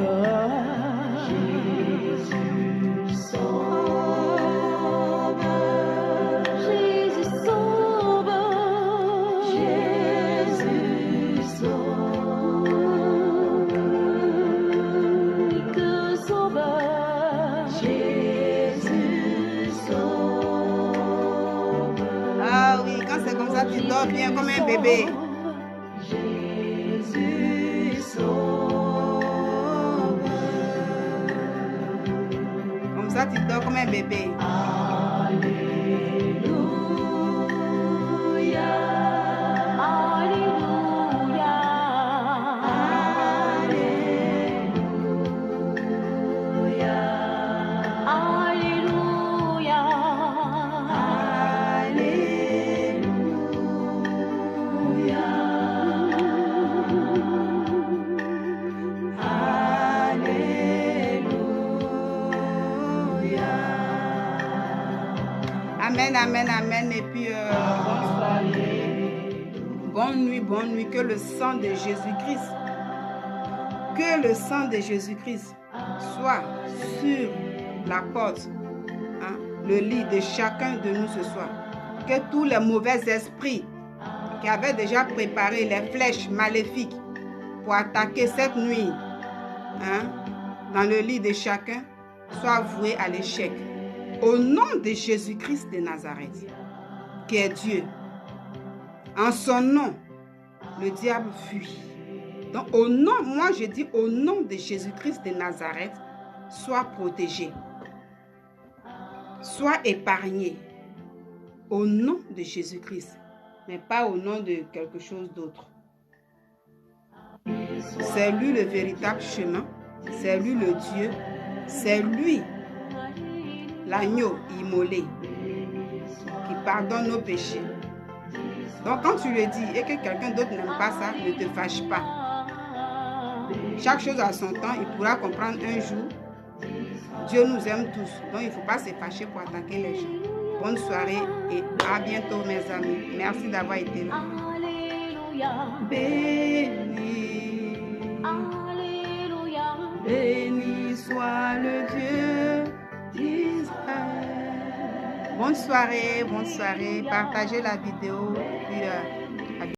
Tu dors bien comme un bébé. Comme ça, tu dors comme un bébé. Amen, amen, amen. Et puis, bonne nuit, que le sang de Jésus-Christ, soit sur la porte, hein, le lit de chacun de nous ce soir. Que tous les mauvais esprits qui avaient déjà préparé les flèches maléfiques pour attaquer cette nuit, hein, dans le lit de chacun, soient voués à l'échec. Au nom de Jésus-Christ de Nazareth, qui est Dieu, en son nom, le diable fuit. Donc, au nom, moi je dis au nom de Jésus-Christ de Nazareth, sois protégé, sois épargné. Au nom de Jésus-Christ, mais pas au nom de quelque chose d'autre. C'est lui le véritable chemin, c'est lui le Dieu, c'est lui l'agneau immolé qui pardonne nos péchés. Donc quand tu le dis et que quelqu'un d'autre n'aime pas ça, ne te fâche pas. Chaque chose a son temps, il pourra comprendre un jour. Dieu nous aime tous, donc il ne faut pas se fâcher pour attaquer les gens. Bonne soirée et à bientôt mes amis. Merci d'avoir été là. Béni, béni soit le Dieu d'Israël. Bonne soirée, partagez la vidéo. Puis,